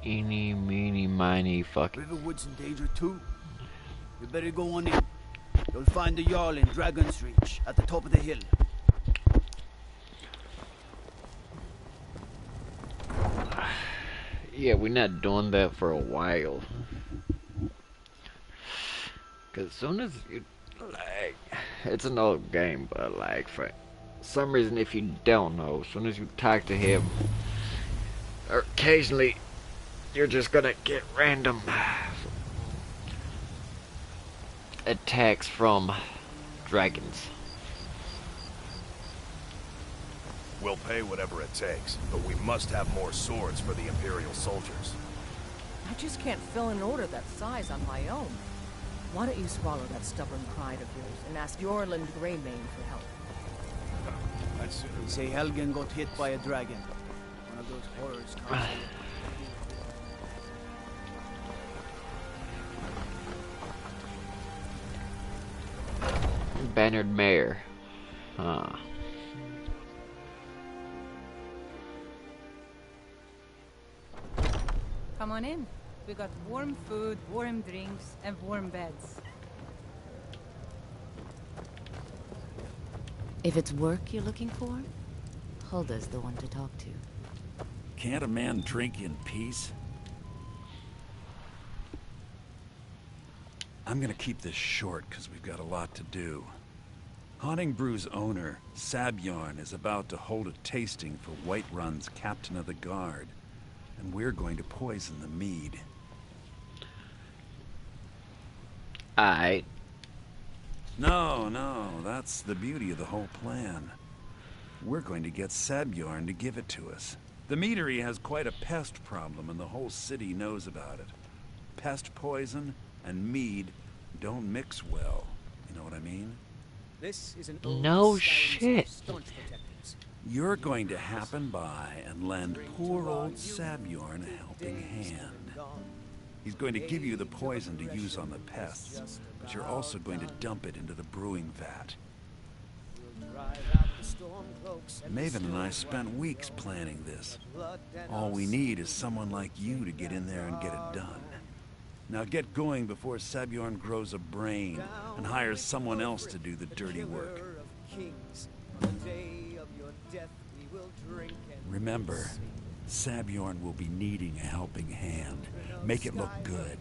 Eeny, meeny, miny, fuck. Riverwood's in danger too. You better go on in. You'll find the Jarl in Dragon's Reach, at the top of the hill. Yeah, we're not doing that for a while. Cause as soon as you, like, it's an old game, but like, for some reason, if you don't know, as soon as you talk to him, or occasionally, you're just gonna get random attacks from dragons. We'll pay whatever it takes, but we must have more swords for the Imperial soldiers. I just can't fill an order that size on my own. Why don't you swallow that stubborn pride of yours and ask Yorland Greymane for help? I'd sooner... They say Helgen got hit by a dragon. One of those horrors constantly. Bannered Mare. Huh. Come on in. We got warm food, warm drinks, and warm beds. If it's work you're looking for, Hulda's the one to talk to. Can't a man drink in peace? I'm gonna keep this short because we've got a lot to do. Honingbrew's owner, Sabjorn, is about to hold a tasting for Whiterun's captain of the guard, and we're going to poison the mead. Aight. No, that's the beauty of the whole plan. We're going to get Sabjorn to give it to us. The meadery has quite a pest problem, and the whole city knows about it. Pest poison and mead don't mix well. You know what I mean? This is an no shit. You're going to happen by and lend poor old Sabjorn a helping hand. He's going to give you the poison to use on the pests, but you're also going to dump it into the brewing vat. Maven and I spent weeks planning this. All we need is someone like you to get in there and get it done. Now get going before Sabjorn grows a brain and hires someone else to do the dirty work. Remember, Sabjorn will be needing a helping hand. Make it look good.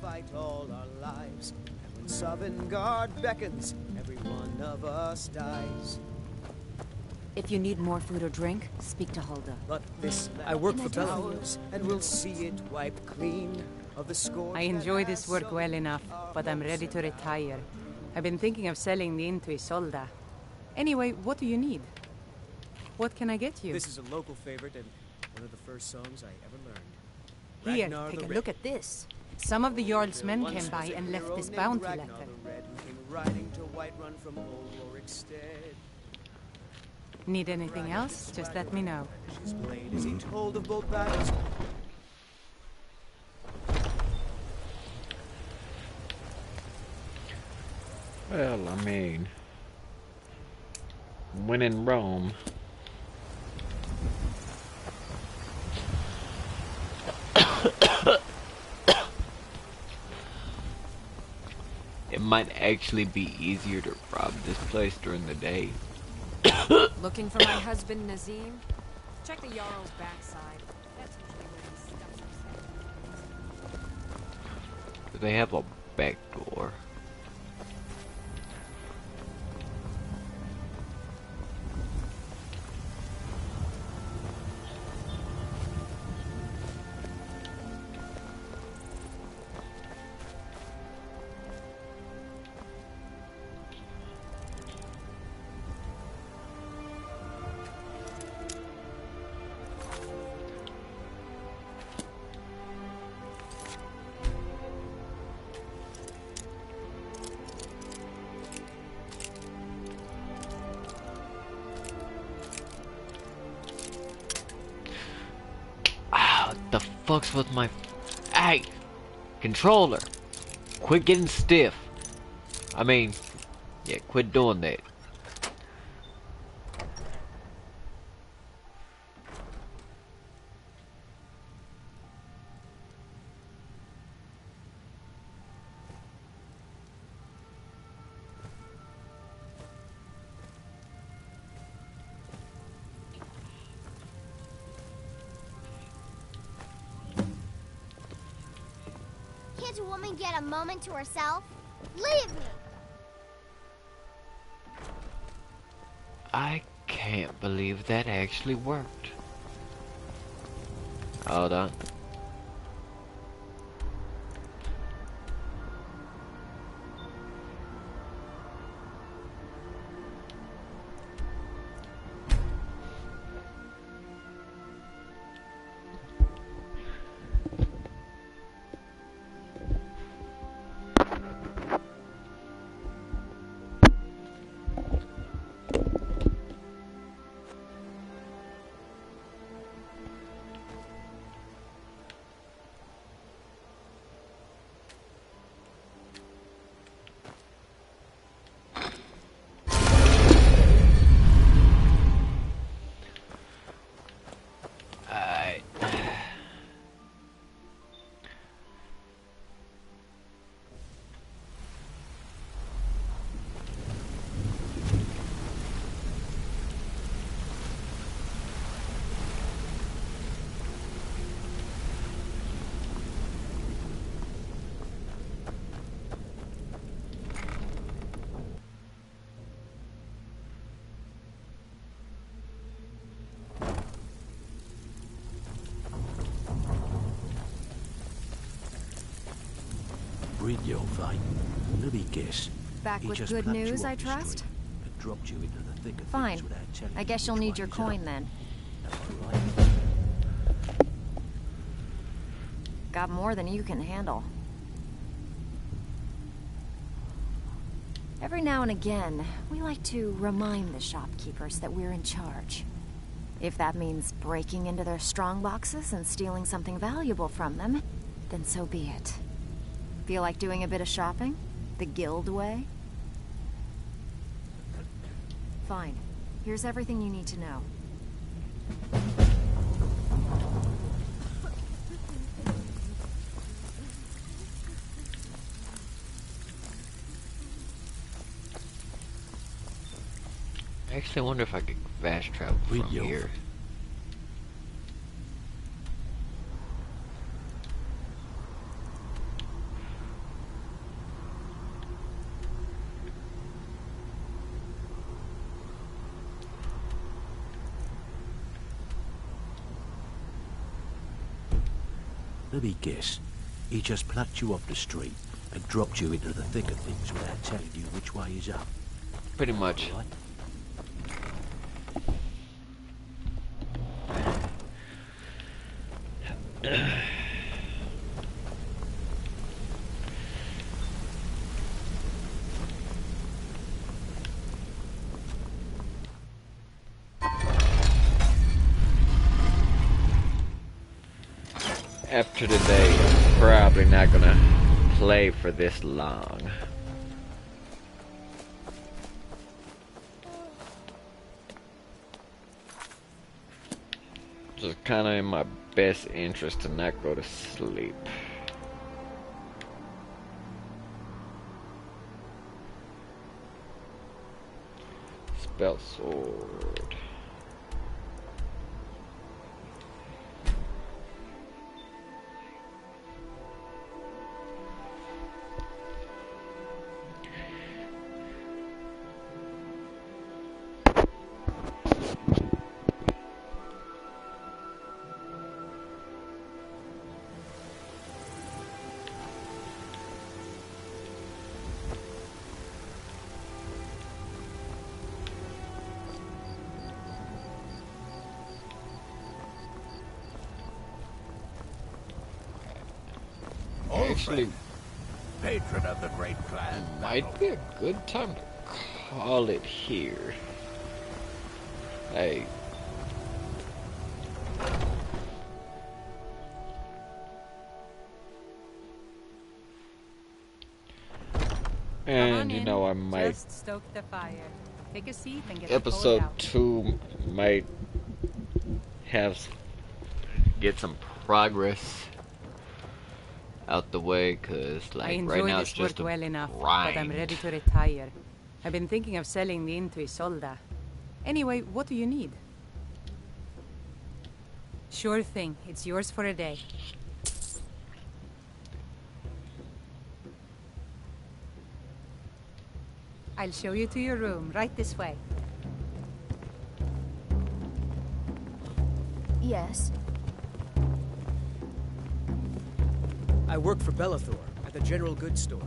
Fight all our lives, and when Sovngarde beckons, every one of us dies. If you need more food or drink, speak to Hulda. But this, I work for Bellows, and we'll see it wiped clean of the score. I enjoy this work well enough, but I'm ready to retire. I've been thinking of selling the inn to Isolda. Anyway, what do you need? What can I get you? This is a local favorite and one of the first songs I ever learned. Here, Ragnar take the a Red. look at this. Some of the Jarl's men Once came by was a and left hero this named bounty Ragnar letter. the Red, who came riding to Whiterun from old Rorikstead. Need anything else? Just let me know. His blade as he told of both battles. Well, I mean, when in Rome, it might actually be easier to rob this place during the day. Looking for my husband, Nazim? Check the Jarl's backside. That's usually where he stuffs himself. Do they have a back door? fuck's with my... Hey! Controller! Quit getting stiff. I mean, yeah, quit doing that. Can't a woman get a moment to herself? Leave me! I can't believe that actually worked. Hold on. Read your fight. Let me guess. Back He with just good plucked you news, off I the trust? street and dropped you into the thick of Fine. things without telling I you guess you'll which need one your is coin up. then. Am I right? Got more than you can handle. Every now and again, we like to remind the shopkeepers that we're in charge. If that means breaking into their strong boxes and stealing something valuable from them, then so be it. Feel like doing a bit of shopping? The guild way? Fine. Here's everything you need to know. I actually wonder if I could fast travel from here. Let me guess. He just plucked you off the street and dropped you into the thick of things without telling you which way is up. Pretty much. Right? After today, I'm probably not gonna play for this long. It's kind of in my best interest to not go to sleep. Spell sword. Actually, patron of the great clan, might be a good time to call it here. Hey. And you know, I might Just stoke the fire. Take a seat and get episode 2 might get some progress out the way, cause I like enjoy right now this it's just work a well enough, grind. but I'm ready to retire. I've been thinking of selling the Isolda. Anyway, what do you need? Sure thing. It's yours for a day. I'll show you to your room, right this way. Yes. I work for Bellathor at the General Goods Store.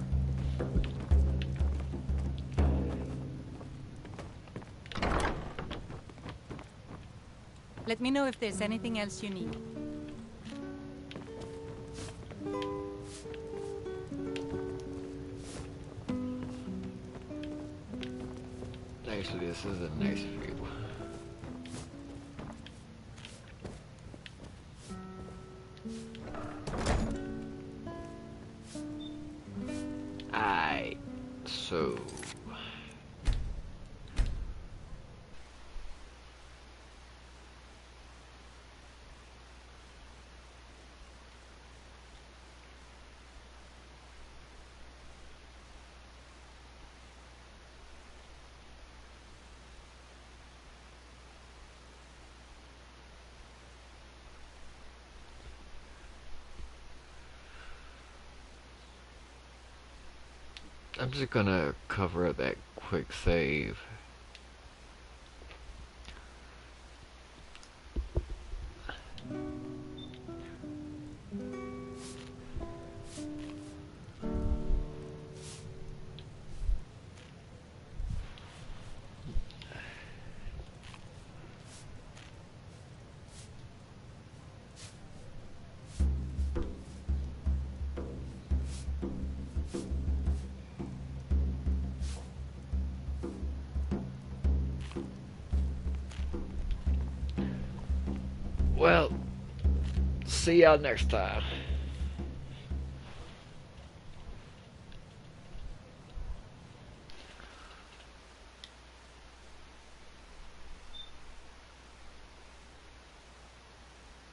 Let me know if there's anything else you need. Actually, this is a nice view. Aight, so... I'm just gonna cover that quick save. Well, see y'all next time.